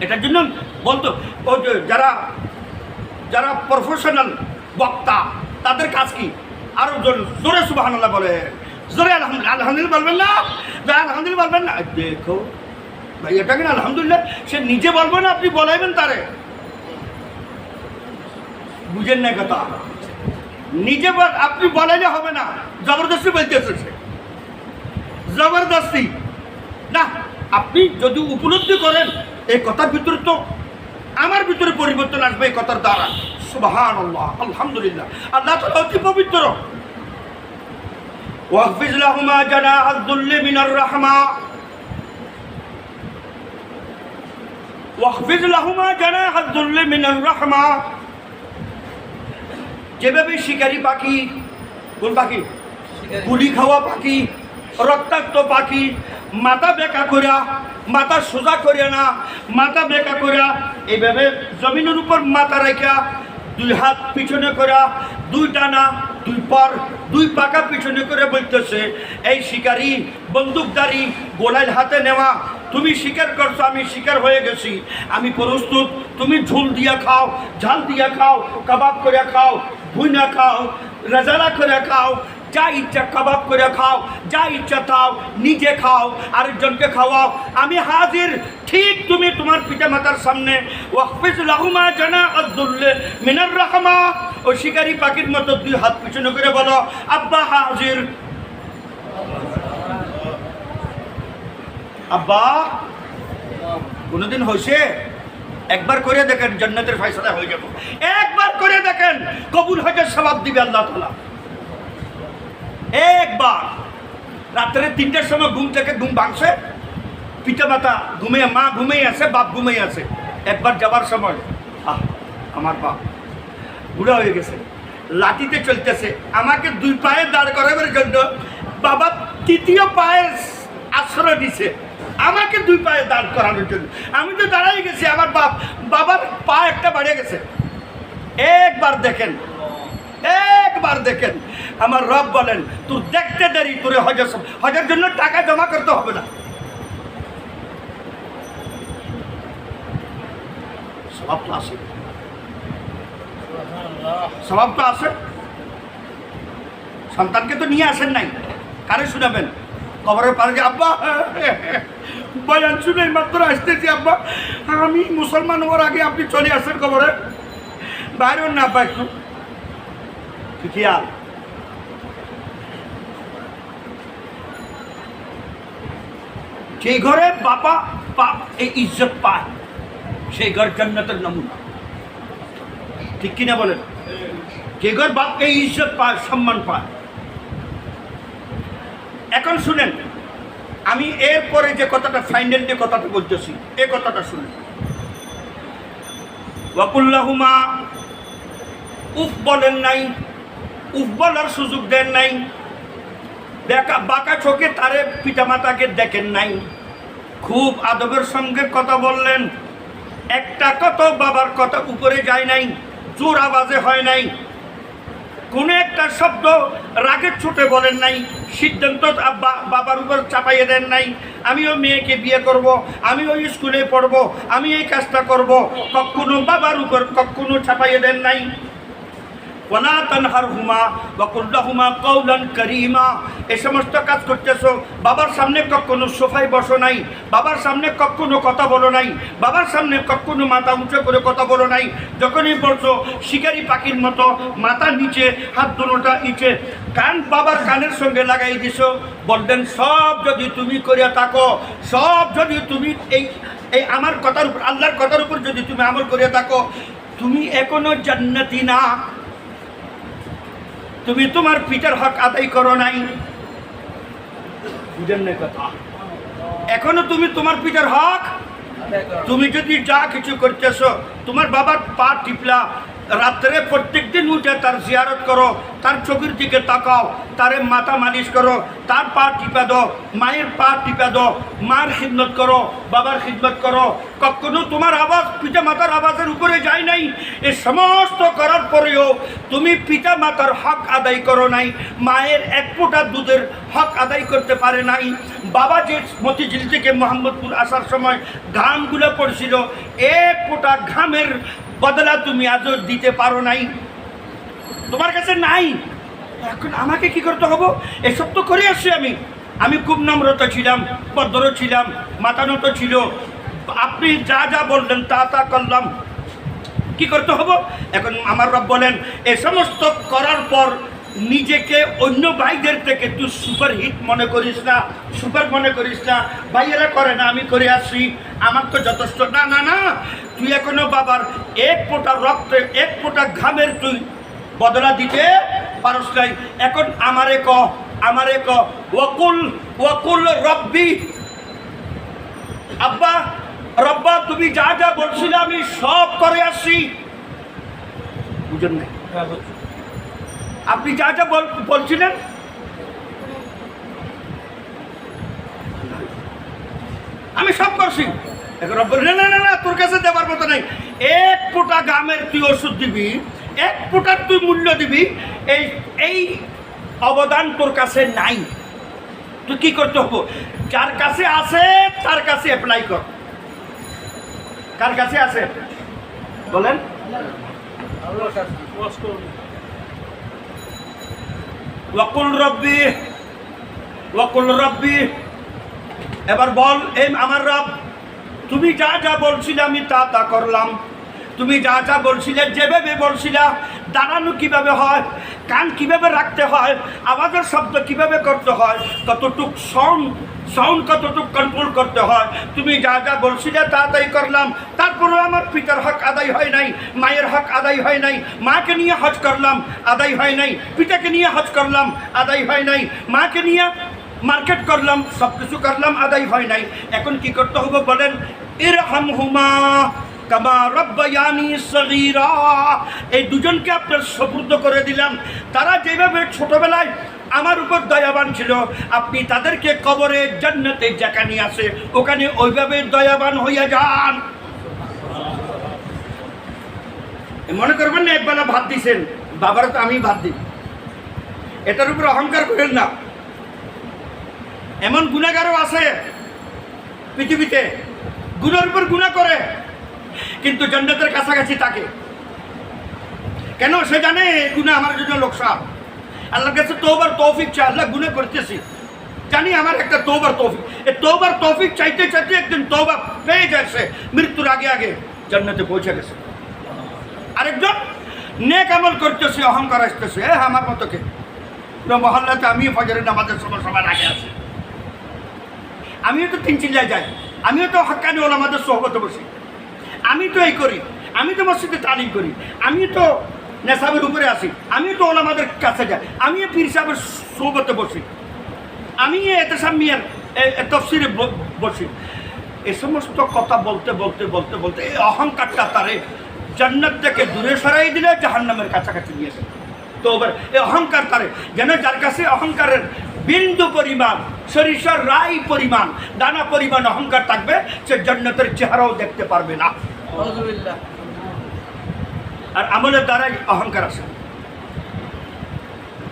এটার জন্য বলতো ওই যারা যারা প্রফেশনাল বক্তা, তাদের কাজ কি? আরো জোরে সুবহানাল্লাহ বলে, জোরে আলহামদুলিল্লাহ। আলহামদুলিল্লাহ বলবেন না, আলহামদুলিল্লাহ বলবেন না। দেখো ভাই, এটা কিনা আলহামদুলিল্লাহ সে নিজে বলবে না, আপনি বলাইবেন তারে। বুঝেন না কথা? নিজে আপনি বলাইলে হবে না, জবরদস্তি বলতেছে সে, জবরদস্তি না। আপনি যদি উপলব্ধি করেন এই কথার ভিতরে, তো আমার ভিতরে পরিবর্তন আসবে এই কথার দ্বারা। সুবহানাল্লাহ, আলহামদুলিল্লাহ। আল্লাহ তাআলা অতি পবিত্র। ওয়াহফিজ লাহুমা জানাহাজ যুল মিনার রাহমা। ওয়াহফিজ লাহুমা জানাহাজ যুল মিনার রাহমা। যেভাবে শিকারী পাখি, কোন পাখি? গুলি খাওয়া পাখি, রক্তাক্ত পাখি, মাথা বেঁকা করিয়া, মাথা সোজা করিয়া না, মাথা বেঁকা করিয়া, এইভাবে জমিনের উপর মাথা রাখা, 2 হাত পিছনে করা, 2 ডানা, 2 পর, 2 পাকা পিছনে করে বলতেছে, এই শিকারী, বন্দুকধারী, গোলাইল হাতে নেওয়া, তুমি শিকার করছো, আমি শিকার হয়ে গেছি, আমি প্রস্তুত। তুমি ঝোল দিয়া খাও, ঝাল দিয়া খাও, কাবাব করে খাও, ভুনা খাও, রেজালা করে খাও, যা ইচ্ছা কাবাব করে খাও, যা ইচ্ছা খাও, নিজে খাও, আরেকজনকে খাওয়াও, আমি হাজির। ঠিক তুমি তোমার পিতা মাতার সামনে ওয়াকফিজ লাহুমা জানাআদ-দুল্লি মিনার রাহমা, ও শিকারী পাখির মতো দুই হাত পিছনে করে বলো আব্বা হাজির। আব্বা কোনোদিন হয়েছে? একবার করে দেখেন, জান্নাতের ফয়সালা হয়ে যাবে। একবার করে দেখেন, কবুল হজের সওয়াব দিবে আল্লাহ তাআলা। একবার রাত্রে 3টার সময় ঘুম থেকে ঘুম ভাঙছে, পিতা মাতা ঘুমিয়ে, মা ঘুমিয়ে আছে, বাপ ঘুমিয়ে আছে। একবার যাবার সময় আমার বাপ বুড়া হয়ে গেছে, লাঠিতে চলতেছে, আমাকে 2 পায়ে দাঁড় করাবার জন্য বাবা 3য় পায়ের আশ্রয় দিছে, আমাকে 2 পায়ে দাঁড় করানোর জন্য। আমি তো দাঁড়াই গেছি, আমার বাবার পা একটা বাড়িয়ে গেছে। একবার দেখেন, একবার দেখেন, আমার রব বলেন তোর দেখতে দেরি, তোর হজের জন্য টাকা জমা করতে হবে না, স্বভাব তো আসে, স্বভাব তো আসে। সন্তানকে তো নিয়ে আসেন নাই, কারে শুনাবেন? কবরের পারে যে আব্বা বয়ান শুনে মাত্র আসতেছি, আব্বা আমি মুসলমান হওয়ার আগে আপনি চলে আসেন কবরে, বাইরেও না আব্বা একটু খেয়াল। সেই ঘরে বাবা বাপ এই ইজ্জত পায়, সেই ঘর জান্নাতের নমুনা, ঠিক কিনা বলেন? যে ঘর বাপ এই ইজ্জত পায়, সম্মান পায়। এখন শুনেন, আমি এরপরে যে কথাটা, ফাইনাল যে কথাটা বলতেছি, এই কথাটা শুনেন। ওয়াকুল্লাহুমা, উফ বলেন নাই, উফ বলার সুযোগ দেন নাই, বাঁকা চোখে তারে পিতামাতাকে দেখেন নাই, খুব আদবের সঙ্গে কথা বললেন। একটা কথা বাবার কথা উপরে যায় নাই, জোর আওয়াজে হয় নাই, কোনো একটা শব্দ রাগের ছুটে বলেন নাই, সিদ্ধান্ত বাবার উপর চাপাইয়ে দেন নাই, আমিও মেয়েকে বিয়ে করব, আমিও স্কুলে পড়ব, আমি এই কাজটা করব, কখনো বাবার উপর কখনো চাপাইয়ে দেন নাই। ওয়ালা তানহারহুমা ওয়া কুল লাহুমা কাওলান কারীমা, এই সমস্ত কাজ করতেছো, বাবার সামনে কখনো সোফায় বসো নাই, বাবার সামনে কখনো কথা বলো নাই, বাবার সামনে কখনো মাথা উঁচু করে কথা বলো নাই। যখনই বলছো শিকারি পাখির মতো মাথা নিচে, হাত দুটোটা নিচে, কান বাবার কানের সঙ্গে লাগাই দিছো। বলবেন সব যদি তুমি করিয়া থাকো, সব যদি তুমি এই আমার কথার উপর, আল্লাহর কথার উপর যদি তুমি আমল করিয়া থাকো, তুমি এখনো জান্নাতি না, তুমি তোমার পিতার হক আদায় করো নাই। বুঝেন না কথা? এখনো তুমি তোমার পিতার হক, তুমি যদি যা কিছু করতেছো, তোমার বাবার পা টিপলা, রাত্রে প্রত্যেক দিন উঠে তার জিয়ারত করো, তার চোখের দিকে তাকাও, তারে মাথা মালিশ করো, তার পা টিপা দাও, মায়ের পা টিপা দাও, মার খিদমত করো, বাবার খিদমত করো। কখনো তোমার আওয়াজ পিতা মাতার আওয়াজের উপরে যায় নাই। এই সমস্ত করার পরেও তুমি পিতা মাতার হক আদায় করো নাই, মায়ের এক ফোঁটা দুধের হক আদায় করতে পারে নাই। বাবা যে মতিঝিল থেকে মোহাম্মদপুর আসার সময় ঘামগুলো পড়ছিল, এক ফোঁটা ঘামের বদলা তুমি আজও দিতে পারো নাই, তোমার কাছে নাই। এখন আমাকে কি করতে হবে? এসব তো করে আসছি আমি খুব নম্রতা ছিলাম, ভদ্র ছিলাম, মাতানত ছিল, আপনি যা যা বললেন তা তা করলাম, কি করতে হবে? এখন আমার রব বলেন এ সমস্ত করার পর নিজেকে অন্য ভাইদের থেকে তুই সুপারহিট মনে করিস না, সুপার মনে করিস না, ভাইয়েরা করে না আমি করে আসি, আমার তো যথেষ্ট না। না না, তুই এখনো বাবার এক ফোঁটা রক্তে, এক ফোঁটা ঘামের তুই বদলা দিতে পারস নাই। এখন আমারে ক ওয়াকুল ওয়াকুল রব্বি, আব্বা রব্বা তুমি যা যা বলছিলে আমি সব করে আসছি। বুঝেন না? আপনি যা যা বলছিলেন আমি সব করছি। এখন রব বললেন না না না, তোর কাছে দেবার মতো নাই, এক ফোঁটা গামের তুই ওষুধ দিবি, এক ফোঁটার তুই মূল্য দিবি, এই অবদান তোর কাছে নাই। তুই কি করতে হবে? যার কাছে আছে তার কাছে অ্যাপ্লাই কর। কার কাছে আছে বলেন? ওয়াকুল রব্বি ওয়াকুল রব্বি, এবার বল এই আমার রব, তুমি যা যা বলছিলে আমি তা তা করলাম। তুমি যা যা বলছিলে, যেভাবে বলছিলা, দাঁড়ানো কিভাবে হয়, কান কিভাবে রাখতে হয়, আওয়াজের শব্দ কিভাবে করতে হয়, কতটুক সাউন্ড কতটুক কন্ট্রোল করতে হয়, তুমি যা যা বলছিলে তা তাই করলাম। তারপরে আমার পিতার হক আদায় হয় নাই, মায়ের হক আদায় হয় নাই। মাকে নিয়ে হজ করলাম, আদায় হয় নাই। পিতাকে নিয়ে হজ করলাম, আদায় হয় নাই। মাকে নিয়ে মার্কেট করলাম, সব কিছু করলাম, আদায় হয় নাই। এখন কি করতে হবে বলেন? ইরহামহুমা কামা রাব্বায়ানি সগীরা। এই দুজনকে আপনার সুপুর্দ করে দিলাম। তারা যেভাবে ছোটবেলায় আমার উপর দয়াবান ছিল, আপনি তাদেরকে কবরে জান্নাতে যেখানে আছে ওখানে ওইভাবে দয়াবান হইয়া যান। মনে করবেন না একবেলা ভাত দিছেন, বাবার তো আমি ভাত দিই, এটার উপর অহংকার করেন না। এমন গুনাহগারও আছে পৃথিবীতে, গুনার উপর গুনাহ করে কিন্তু জান্নাতের কাছাকাছি থাকে। কেন? সে জানে গুনাহ আমার জন্য লোকসান। আল্লাহর কাছে তওবার তৌফিক চাই, আল্লাহ গুনাহ করতেছি, জানি আমার একটা তওবার তৌফিক। এই তওবার তৌফিক চাইতে চাইতে একদিন তওবা পেয়ে যাচ্ছে, মৃত্যুর আগে আগে জান্নাতে পৌঁছে গেছে। আরেকজন নেক আমল করতেছে, অহংকার আসতেছে, আমার মতো কে মহল্লাতে আমিও ফজরের নামাজের সময় সবার আগে আছি, আমিও তো 3 চিল্লায় যাই, আমিও তো হক্কানি ওলামাদের সোহবতে বসি, আমি তো এই করি, আমি তো মসজিদে তালিম করি, আমি তো নেশাবের উপরে আসি, আমি তো ওলামাদের কাছে যাই, আমিও পীর সাহেবের সোহবতে বসি, আমি এতেসাম মিয়ার তফসিরে বসি। এই সমস্ত কথা বলতে বলতে বলতে বলতে এই অহংকারটা তারে জান্নাত থেকে দূরে সরাই দিলে জাহান্নামের কাছাকাছি নিয়ে যাবে। তো এবার এই অহংকার তারে যেন, যার কাছে অহংকারের বিন্দু পরিমাণ, সরিষার রাই পরিমাণ, দানা পরিমাণ অহংকার থাকবে, সে জান্নাতের চেহারাও দেখতে পারবে না। আর আমলের দ্বারাই অহংকার আসে,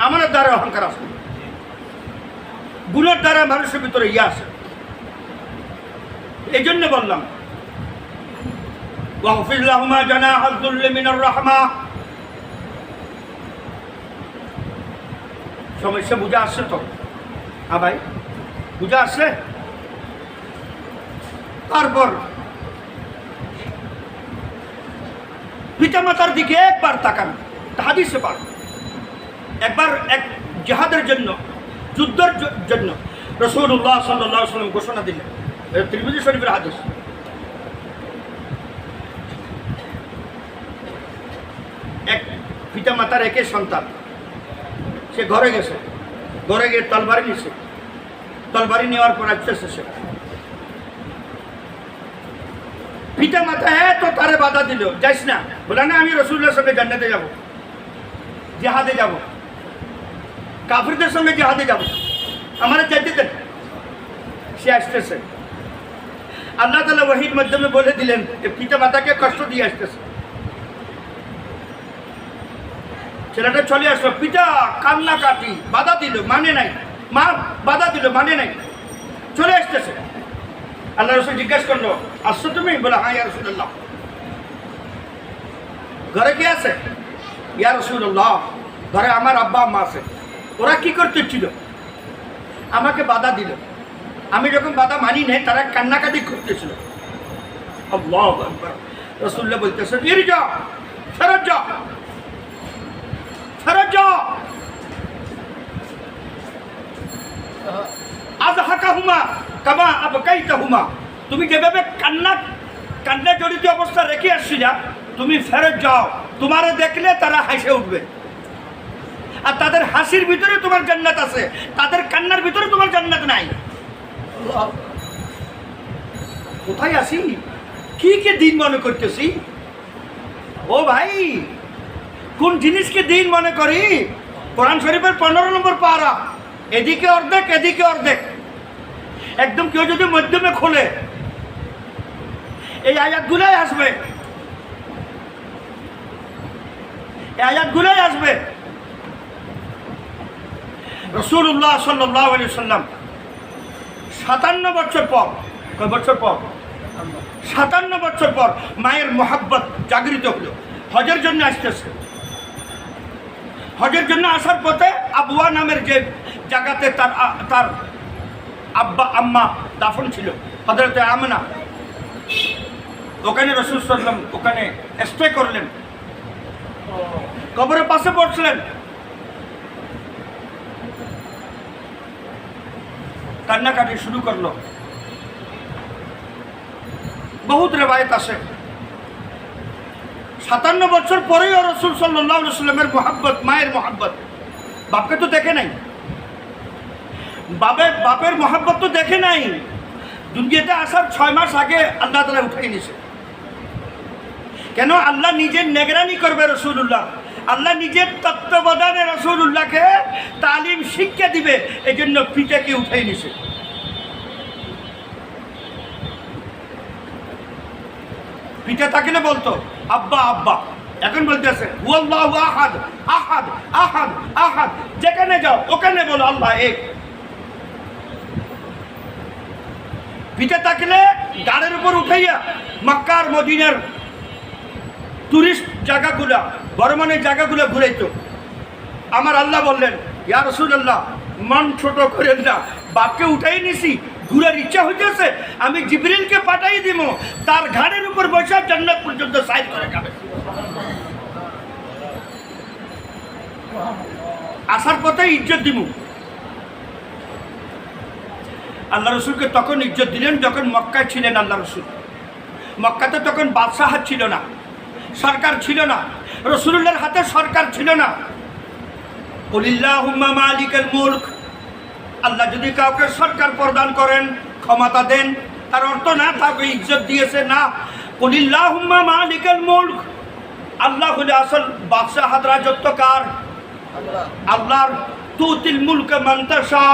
আমলের দ্বারা অহংকার আসে, গুণের দ্বারা মানুষের ভিতরে ইয়ে আসে। এই জন্য বললাম ওয়াগফির লাহুমা জানাহাল যুল্লি মিনার রাহমা। সমস্যা বুঝে আসছে তো? হ্যাঁ ভাই, বুঝে আসছে? তারপর পিতামাতার দিকে একবার তাকান, হাদিসে পান। একবার এক জিহাদের জন্য, যুদ্ধের জন্য রাসূলুল্লাহ সাল্লাল্লাহু আলাইহি ওয়াসাল্লাম ঘোষণা দিলেন, তিরমিজি শরীফের হাদিস। এক পিতামাতার একে সন্তান, সে ঘরে গেছে, ঘরে গিয়ে তলবারি নিছে, তলবারি নেওয়ার পর আসতেছে সে, পিতা মাতা তো তারে বাধা দিল, যাইস না, বলে না আমি রাসূলুল্লাহর সঙ্গে জান্নাতে যাব, জিহাদে যাব, কাফিরদের সঙ্গে জিহাদে যাব, আমার যেতে দেন। সে আসতেছে, আল্লাহ তাআলা ওহীর মাধ্যমে বলে দিলেন যে পিতা মাতাকে কষ্ট দিয়ে আসতেছে। ছেলেটা চলে আসলো, পিতা কান্নাকাটি, বাধা দিল, মানে নাই, মা বাধা দিল, মানে নাই, চলে আসতেছে। আল্লাহ রাসূল জিজ্ঞাসা করলো, আসছো তুমি? বলে হ্যাঁ ইয়া রাসূলুল্লাহ। ঘরে কি আছে? ইয়া রাসূলুল্লাহ, ঘরে আমার আব্বা আম্মা আছে। ওরা কি করতেছিল? আমাকে বাধা দিল, আমি যখন বাধা মানি নাই তারা কান্নাকাটি করতেছিল। আল্লাহু আকবার। রাসূলুল্লাহ বলতেছে, ইরজা, ফেরত যাও, ফেরত যাও। আযহাকাহুমা কামা আবকাইতাহুমা, তুমি যেভাবে কান্না জড়িত অবস্থা রেখে আসছিলা, তুমি ফেরত যাও। তোমার দেখলে তারা হাসে উঠবে, আর তাদের হাসির ভিতরে তোমার জান্নাত আছে, তাদের কান্নার ভিতরে তোমার জান্নাত নাই। কোথায় আসি, কি কি দিন মনে করতেছি? ও ভাই, কোন জিনিসকে দিন মনে করি? কোরআন শরীফের 15 নম্বর পারা, এদিকে অর্ধেক এদিকে অর্ধেক, একদম কেউ যদি মধ্যমে খোলে এই আয়াতগুলাই আসবে, এই আয়াতগুলাই আসবে। রাসূলুল্লাহ সাল্লাল্লাহু আলাইহি ওয়াসাল্লাম 57 বছর পর, কয় বছর পর? 57 বছর পর মায়ের মোহাব্বত জাগৃত হলো, হজের জন্য আসতেছে। হজের জন্য আসার পথে আবওয়া নামের যে জায়গাতে তার আব্বা আম্মা দাফন ছিল, হযরতে আমেনা, ওখানে রাসূল সাল্লাল্লাহু আলাইহি ওয়াসাল্লাম ওখানে স্টে করলেন, কবরের পাশে পড়ছিলেন। কান্নাকাটি শুরু করলো। বহুত রেবায়েত আছে 57 বছর পরেও রাসূল সাল্লাল্লাহু আলাইহি ওয়াসাল্লামের মোহাব্বত, মায়ের মোহাব্বত, বাপকে তো দেখে নাই, বাপের মোহাব্বত তো দেখে নাই। দুনিয়াতে আসার 6 মাস আগে আল্লাহ তাআলা উঠাই নিয়েছে। কেন? আল্লাহ নিজের নিগরানি করবে রাসূলুল্লাহ, আল্লাহ নিজের তত্ত্বাবধানে রাসূলুল্লাহকে তালিম শিক্ষা দিবে, এই জন্য পিতাকে উঠাই নিয়েছে। পিতা থাকলে বলতো আব্বা আব্বা, এখন বলতেছে হুয়াল্লাহু আহাদ আহাদ আহাদ আহাদ, যেখানে যাও ওখানে বলো আল্লাহ এক। পিতা থাকলে গাড়ির উপর উঠাইয়া মক্কার মদিনার টুরিস্ট জায়গাগুলা, বর্মানের জায়গাগুলো ঘুরাইতো। আমার আল্লাহ বললেন, ইয়া রাসূলুল্লাহ, মন ছোট করেন না, বাপকে উঠাই নিছি, ঘুরার ইচ্ছা হইতেছে, আমি জিবরিলকে পাঠাই দিব, তার ঘাড়ের উপর বসে জান্নাত পর্যন্ত সাইড করে যাবে। আসার পথে ইজ্জত দিব। আল্লাহ রসুলকে তখন ইজ্জত দিলেন যখন মক্কায় ছিলেন। আল্লাহ রসুল মক্কাতে তখন বাদশাহ ছিল না, সরকার ছিল না, রাসূলুল্লাহর হাতে সরকার ছিল না। কুলিল্লাহুম্মা মালিকাল মুলক, আল্লাহ যদি কাউকে সরকার প্রদান করেন, ক্ষমতা দেন, তার অর্থ না তাকে ইজ্জত দিয়েছে, না। কুলিল্লাহুম্মা মালিকাল মুলক, আল্লাহ হলে আসল বাদশাহ, রাজত্ব কার? আল্লাহর। তুতিল মুলক মান তাশা,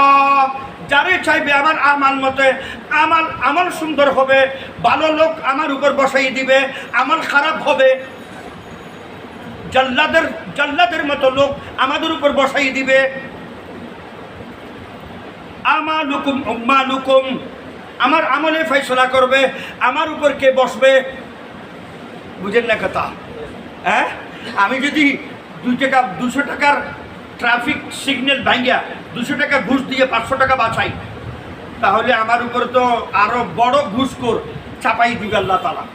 যারে চাইবে আমার আমাল মতে, আমল সুন্দর হবে, ভালো লোক আমার উপর বসাই দিবে, আমল খারাপ হবে, জল্লাদের মতো লোক আমাদের উপর বসাই দিবে। আমালুকুম উম্মালুকুম, আমার আমলে ফয়সালা করবে, আমার উপর কে বসবে। বুঝেন না কথা? হ্যাঁ, আমি যদি 200 টাকার ট্রাফিক সিগন্যাল ভাঙ্গিয়া 200 টাকা ঘুষ দিয়ে 500 টাকা বাঁচাই, তাহলে আমার উপর তো আরো বড় ঘুষখোর চাপাই দিবে আল্লাহ তাআলা।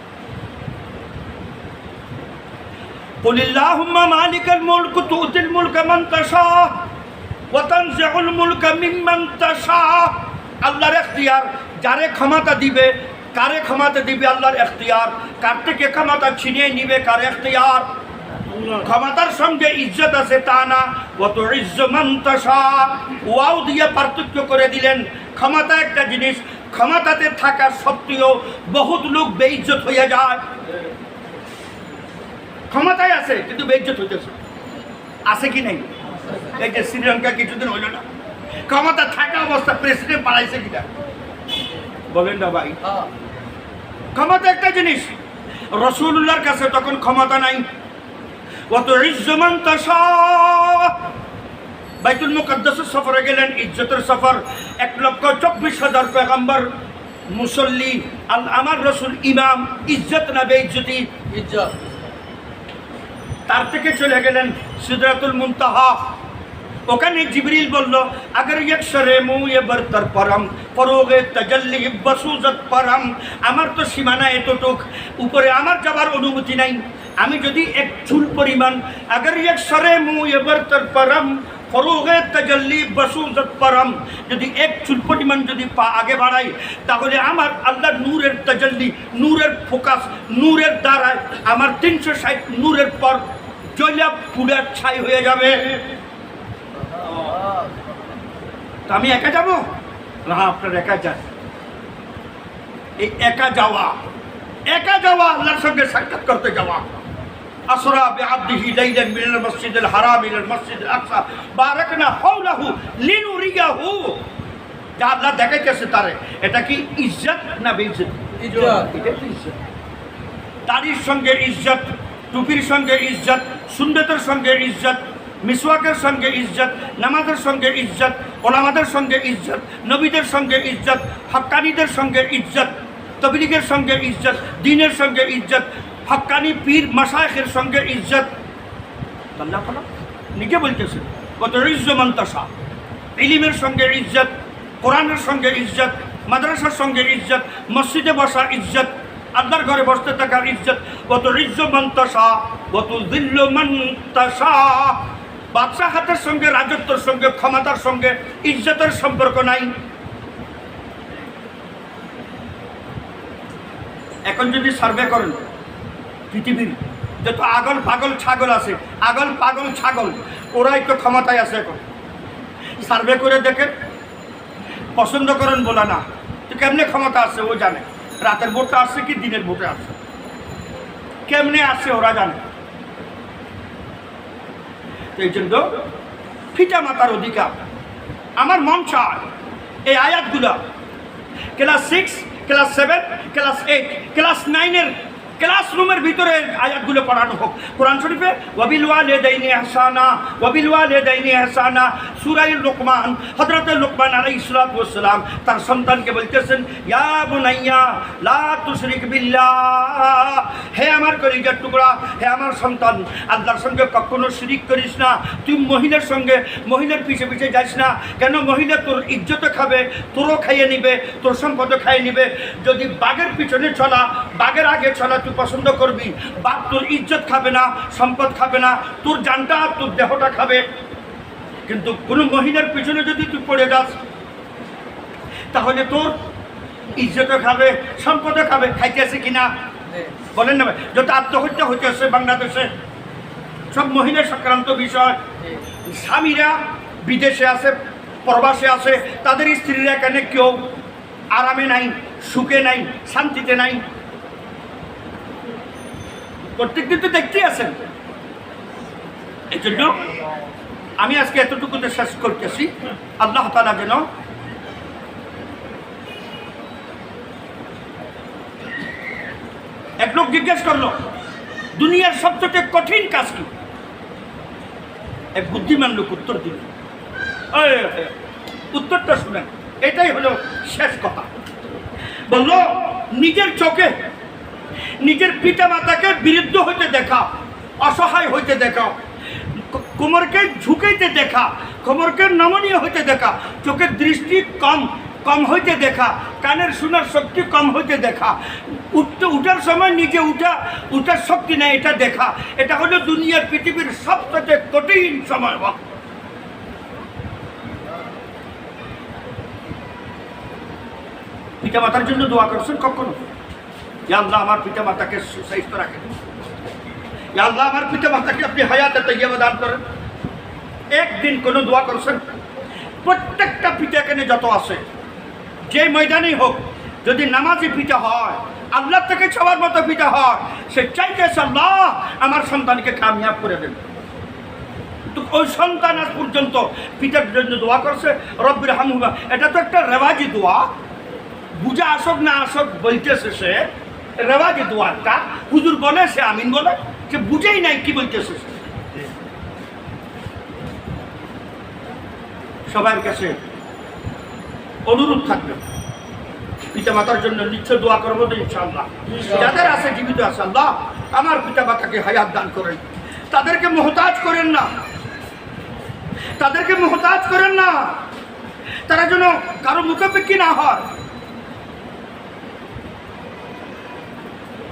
কুলিল্লাহুম্মা মালিকাল মুলক তুতিল মুলকা মান তাশা ওয়া তানজিউল মুলকা মিম্মান তাশা, আল্লাহর এখতিয়ার, যারে ক্ষমতা দিবে, কারে ক্ষমতা দিবে আল্লাহর এখতিয়ার, কার থেকে ক্ষমতা ছিনিয়ে নিবে কার এখতিয়ার। ক্ষমতার সঙ্গে ইজ্জত আছে তা না, ওয়াত ইজ্জু মান তাশা, ওয়াও দিয়ে পার্থক্য করে দিলেন। ক্ষমতা একটা জিনিস, ক্ষমতাতে থাকা সত্ত্বেও বহুত লোক বেইজ্জত হয়ে যায়। ক্ষমতায় আছে কিন্তু বেইজ্জত হইতেছে, আছে কি নাই? এই যে শ্রীলঙ্কা কিছুদিন হইল না, ক্ষমতা থাকা অবস্থা প্রেসিডেন্ট পালাইছে কিনা বলেন না ভাই? ক্ষমতা একটা জিনিস, রাসূলুল্লাহর কাছে তখন ক্ষমতা নাই। ওয়াত ইজ্জু মান তাশা, বাইতুল মুকাদ্দাসের সফরে গেলেন, ইজ্জতের সফর, 1,24,000 পয়গম্বর, মুসল্লি, আমার রাসূল ইমাম, ইজ্জত না বেইজ্জতি? ইজ্জত। তার থেকে চলে গেলেন সিদরাতুল মুনতাহা, ওখানে জিবরিল বলল, আগর ইকসরে মুয়ে বরতর পরম ফরোগে তাজাল্লি বসুজত পরম, আমার তো সীমানা এতটুক, উপরে আমার যাবার অনুমতি নাই। আমি যদি এক চুল পরিমাণ, আগর ইকসরে মুয়ে বরতর পরম ফরোগে তাজাল্লি বসুজত পরম, যদি এক চুল পরিমাণ যদি পা আগে বাড়াই, তাহলে আমার আল্লাহর নূরের তাজাল্লি, নূরের ফোকাস, নূরের দ্বারায় আমার 360 নূরের পর জ্বলা পুড়া ছাই হয়ে যাবে। আমি একা যাব না? আপনার একা যান। এই একা যাওয়া আল্লাহর সঙ্গে সাক্ষাৎ করতে যাওয়া। আসরা বিআবদিহি লাইলান মিনাল মসজিদিল হারাম ইলাল মসজিদিল আকসা বারাকনা হাওলাহু লিনুরিয়াহু, যা আল্লাহ দেখাইতেছে তারে, এটা কি ইজ্জত না বেইজ্জত? ইজ্জত। এটা তো ইজ্জত। দাড়ির সঙ্গে ইজ্জত, টুপির সঙ্গে ইজ্জত, সুন্নতের সঙ্গে ইজ্জত, মিসওয়াকের সঙ্গে ইজ্জত, নামাজের সঙ্গে ইজ্জত, ওলামাদের সঙ্গে ইজ্জত, নবীদের সঙ্গে ইজ্জত, হক্কানীদের সঙ্গে ইজ্জত, তবলিগের সঙ্গে ইজ্জত, দ্বীনের সঙ্গে ইজ্জত, হক্কানি পীর মাশায়েখের সঙ্গে ইজ্জত। আল্লাহ তাআলা নিজে বলতেছেন, ওয়া তুইজ্জু মান তাশা। ইলমের সঙ্গে ইজ্জত, কোরআনের সঙ্গে ইজ্জত, মাদ্রাসার সঙ্গে ইজ্জত, মসজিদে বসা ইজ্জত, আল্লাহর ঘরে বসতে থাকার ইজ্জত। ওয়া তুইজ্জু মান তাশা ওয়া তুযিল্লু মান তাশা। বাদশাহ হাতের সঙ্গে, রাজত্বের সঙ্গে, ক্ষমতার সঙ্গে ইজ্জতের সম্পর্ক নাই। এখন যদি সার্ভে করেন পৃথিবীর যত আগল পাগল ছাগল আছে, আগল পাগল ছাগল, ওরাই তো ক্ষমতায় আছে। এখন সার্ভে করে দেখেন, পছন্দ করেন বলে না, তো কেমনে ক্ষমতা আছে ও জানে। রাতের ভোটে আসছে কি দিনের ভোটে আসছে, কেমনে আসছে ওরা জানে। এই জন্য পিতা মাতার অধিকার। আমার মন চায় এই আয়াতগুলা ক্লাস 6, ক্লাস 7, ক্লাস 8, ক্লাস 9-এর ক্লাসরুমের ভিতরে আয়াতগুলো পড়ানো হোক। কোরআন শরীফে ওয়াবিল ওয়ালিদাইনি ইহসানা, ওয়াবিল ওয়ালিদাইনি ইহসানা, সূরা লোকমান, হযরত লোকমান আলাইহিস সালাতু ওয়াস সালাম তার সন্তানকে বলতেছেন, ইয়া বুনাইয়া লা তুশরিক বিল্লাহ, হে আমার কলিজার টুকরা, হে আমার সন্তান, আল্লাহর সঙ্গে কখনো শিরিক করিস না। তুই মহিলার সঙ্গে, মহিলার পিছে পিছে যাস না। কেন? মহিলা তোর ইজ্জত খাবে, তোরও খাইয়ে নিবে, তোর সম্পদও খাইয়ে নিবে। যদি বাঘের পিছনে চলা, বাঘের আগে চলা তুই পছন্দ করবি, বাঘ তোর ইজ্জত খাবে না, সম্পদ খাবে না, তোর জানটা, তোর দেহটা খাবে। কিন্তু কোনো মহিলার পিছনে যদি তুই পড়ে যাস, তাহলে তোর ইজ্জতও খাবে, সম্পদও খাবে। খাইতেছে কিনা বলেন না ভাই? যত আত্মহত্যা হইতেছে বাংলাদেশে, সব মহিলা সংক্রান্ত বিষয়। স্বামীরা বিদেশে আছে, প্রবাসে আছে, তাদের স্ত্রীরা এখানে কেউ আরামে নাই, সুখে নাই, শান্তিতে নাই। প্রত্যেকদিন তো দেখতেই আছেন। এই জন্য আমি আজকে এতটুকুতে শেষ করতেছি। আল্লাহ তাআলা যেন এক লোক জিজ্ঞেস করলো, দুনিয়ার সবচেয়ে কঠিন কাজ কি? এক বুদ্ধিমান লোক উত্তর দিল। উত্তরটা শুনেন, এটাই হলো শেষ কথা। বললো, নিজের চোখে নিজের পিতা মাতাকে বিরুদ্ধ হইতে দেখা, অসহায় হইতে দেখা, কোমরকে ঝুঁকাইতে দেখা, কোমরকে নমনীয় হইতে দেখা, চোখের দৃষ্টি কম হইতে দেখা, কানের শোনার শক্তি কম হইতে দেখা, উঠার সময় নিজে উঠার শক্তি নেই এটা দেখা। এটা হলো দুনিয়ার পৃথিবীর সবচেয়ে কঠিন সময়। পিতা মাতার জন্য দোয়া করছেন কখনো? ইয়া আল্লাহ আমার পিতা মাতাকে সুস্বাস্থ্য রাখেন, ইয়া আল্লাহ আমার পিতা মাতাকে আপনি হায়াতে তাইয়্যিবা দান করেন। একদিন কোনো দোয়া করছেন? প্রত্যেকটা পিতা এখানে যত আছে, যে ময়দানেই হোক, যদি নামাজি পিতা হয়, আল্লাহ থেকে চাওয়ার মতো পিতা হয়, সে চাইতেছে আল্লাহ আমার সন্তানকে কামিয়াব করে দেন। তো ওই সন্তান আজ পর্যন্ত পিতার জন্য দোয়া করছে, রব্বির হামহুমা। এটা তো একটা রেওয়াজি দোয়া, বুঝা আসক না আসক বলতেছে সে, রেওয়াজি দোয়াটা হুজুর বলে, সে আমিন বলে, সে বুঝেই নাই কি বলতেছে। সবার কাছে অনুরোধ থাকবে, পিতা মাতার জন্য নিশ্চয় দোয়া করবো তো ইনশাআল্লাহ। যাদের আছে, জীবিত আছে, আল্লাহ আমার পিতা মাতাকে হায়াত দান করেন, তাদেরকে মুহতাজ করেন না, তাদেরকে মুহতাজ করেন না, তারা যেন কারো মুখাপেক্ষী না হয়।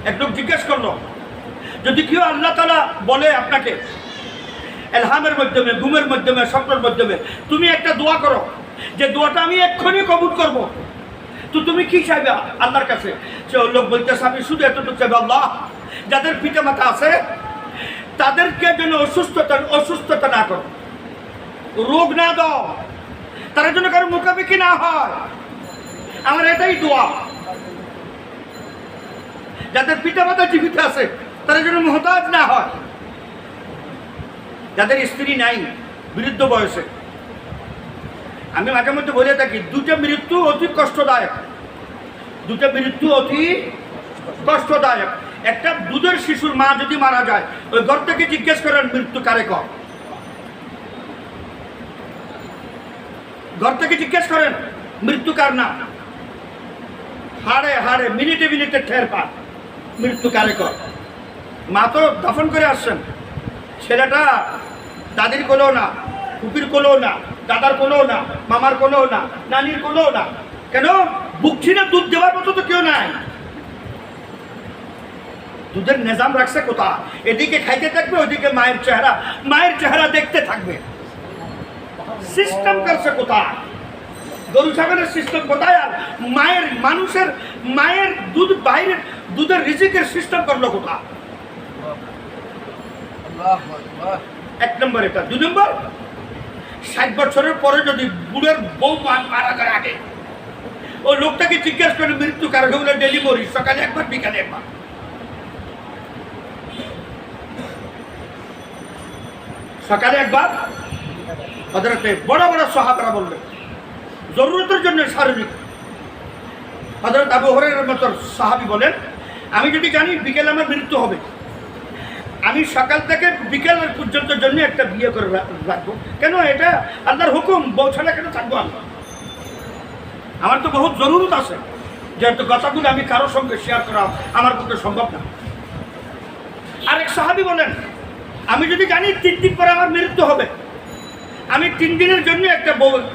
এক লোক জিজ্ঞেস করলো, যদি কেউ আল্লাহ তাআলা বলে আপনাকে এলহামের মাধ্যমে, ঘুমের মাধ্যমে, স্বপ্নের মাধ্যমে, তুমি একটা দোয়া করো, যে দোয়াটা আমি এক্ষুনি কবুল করব, তো তুমি কি চাইবে আল্লাহর কাছে? সে লোক বলতেছে, আমি শুধু এতটুকু চাইবে, আল্লাহ যাদের পিতা মাতা আছে তাদেরকে যেন অসুস্থতা না করো, রোগ না দাও, তারা যেন কারো মুখাপেক্ষী না হয়। আমার এটাই দোয়া। যাদের পিতা মাতা জীবিত আছে তারা যেন মুহতাজ না হয়। যাদের স্ত্রী নাই বৃদ্ধ বয়সে, আমি মাঝে মধ্যে বলে থাকি, দুটো মৃত্যু অতি কষ্টদায়ক, দুটো মৃত্যু অতি কষ্টদায়ক। একটা দুধের শিশুর মা যদি মারা যায়, ওই ঘর থেকে জিজ্ঞেস করেন মৃত্যু কারে কর, ঘর থেকে জিজ্ঞেস করেন মৃত্যু কার না, হাড়ে হাড়ে মিনিটে মিনিটে ঠের পান মৃত্যু কারে কর। মা তো দফন করে আসছেন, ছেলেটা দাদির কোলেও না, ফুপির কোলেও না, দাদার কোলেও না, মামার কোলেও না, নানির কোলেও না। কেন? বুক ছিঁড়ে দুধ দেওয়ার মতো তো কেউ নাই। দুধের নিজাম রাখছে কোথা? এদিকে খাইতে থাকবে, ওইদিকে মায়ের চেহারা দেখতে থাকবে। সিস্টেম করছে কোথায়? গরু ছাগলের সিস্টেম কোথায়? আর মায়ের দুধ বাইরের দুধের রিজিকের সিস্টেম করলো কোথায়? এক নম্বর এটা। 2 নম্বর, 60 বছরের পরে যদি বুড়ের বউ মারা যায় আগে, ও লোকটাকে জিজ্ঞেস করে মৃত্যু কারণ হলো ডেলিভারি, সকালে একবার বিকালে একবার। সকালে একবার। হযরতে বড় বড় সাহাবারা বললেন জরুরতের জন্য শারীরিক। হযরত আবু হুরায়রার মতো সাহাবী বলেন, আমি যদি জানি বিকেলে আমার মৃত্যু হবে, আমি সকাল থেকে বিকেল পর্যন্ত জন্য একটা বিয়ে করে রাখবো। কেন? এটা আল্লাহর হুকুম, বউ ছাড়া কেন থাকবো আমি? আমার তো বহুত জরুরত আছে, যেহেতু কথাগুলো আমি কারোর সঙ্গে শেয়ার করা আমার পক্ষে সম্ভব না। আরেক সাহাবী বলেন, আমি যদি জানি 3 দিন পরে আমার মৃত্যু হবে, আমি 3 দিনের জন্য একটা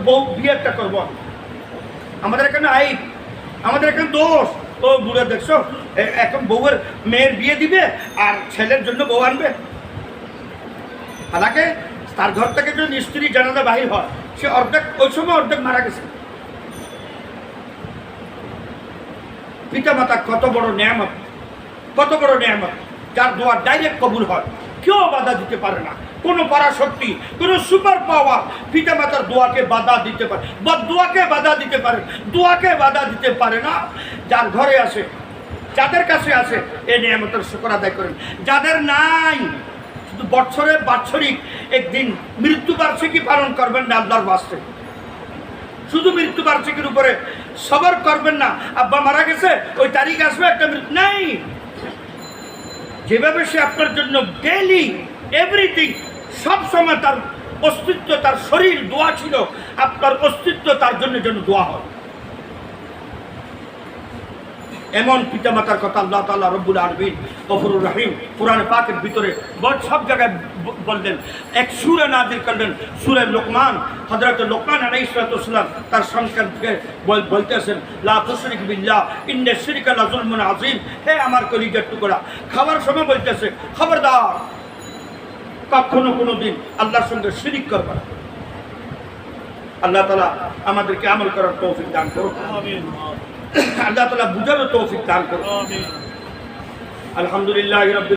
বউ বিয়ে একটা করবো। আমাদের এখানে আইব, আমাদের এখানে দোষ। ও বুড়ে দেখছো এখন মেয়ের বিয়ে দিবে আর ছেলের জন্য বউ আনবে। হালাকে তার ঘর থেকে যদি স্ত্রী জানাজা বাহির হয়, সে অর্ধেক ওই সময় অর্ধেক মারা গেছে। পিতা মাতা কত বড় নিয়ামত, কত বড় নিয়ামত, যার দোয়া ডাইরেক্ট কবুল হয়, কেউ বাধা দিতে পারে না। কোনো পরাশক্তি, কোনো সুপার পাওয়ার পিতা মাতার দোয়াকে বাধা দিতে পারে, বদদোয়াকে বাধা দিতে পারে, দোয়াকে বাধা দিতে পারে না। যার ঘরে আসে, যাদের কাছে আসে, এই নিয়ামতের শুকর আদায় করেন। যাদের নাই, শুধু বছরে বাৎসরিক একদিন মৃত্যুবার্ষিকী পালন করবেন না আল্লাহর বাস্তে। শুধু মৃত্যুবার্ষিকীর উপরে সবর করবেন না, আব্বা মারা গেছে ওই তারিখ আসবে একটা মৃত্যু নেই। যেভাবে সে আপনার জন্য ডেইলি এভরিথিং সব সময় তার অস্তিত্ব, তার শরীর দোয়া ছিল, আপনার অস্তিত্ব তার জন্য যেন দোয়া হয়। এমন পিতামাতার কথা আল্লাহ তাআলা রব্বুল আলামিন গফুরুর রহিম কোরআন পাকের ভিতরে সব জায়গায় বললেন। এক সূরা নাযিল করলেন, সূরা লোকমান। হযরত লোকমান আলাইহিস সালাম তার সন্তানকে বলতেছেন, লা তুশরিক বিল্লাহ ইন্না শিরকা লাযুলমুন আযীম। হে আমার কলিজার টুকরা, খাবার সময় বলতেছে খবরদার, কখনো কোনোদিন আল্লাহর সঙ্গে শিরিক করবে না। আল্লাহ তাআলা আমাদেরকে আমল করার তৌফিক দান করুন। আমিন। আল্লাহ তাআলা বুঝারও তৌফিক দান করুন। আমিন। আলহামদুলিল্লাহি রাব্বিল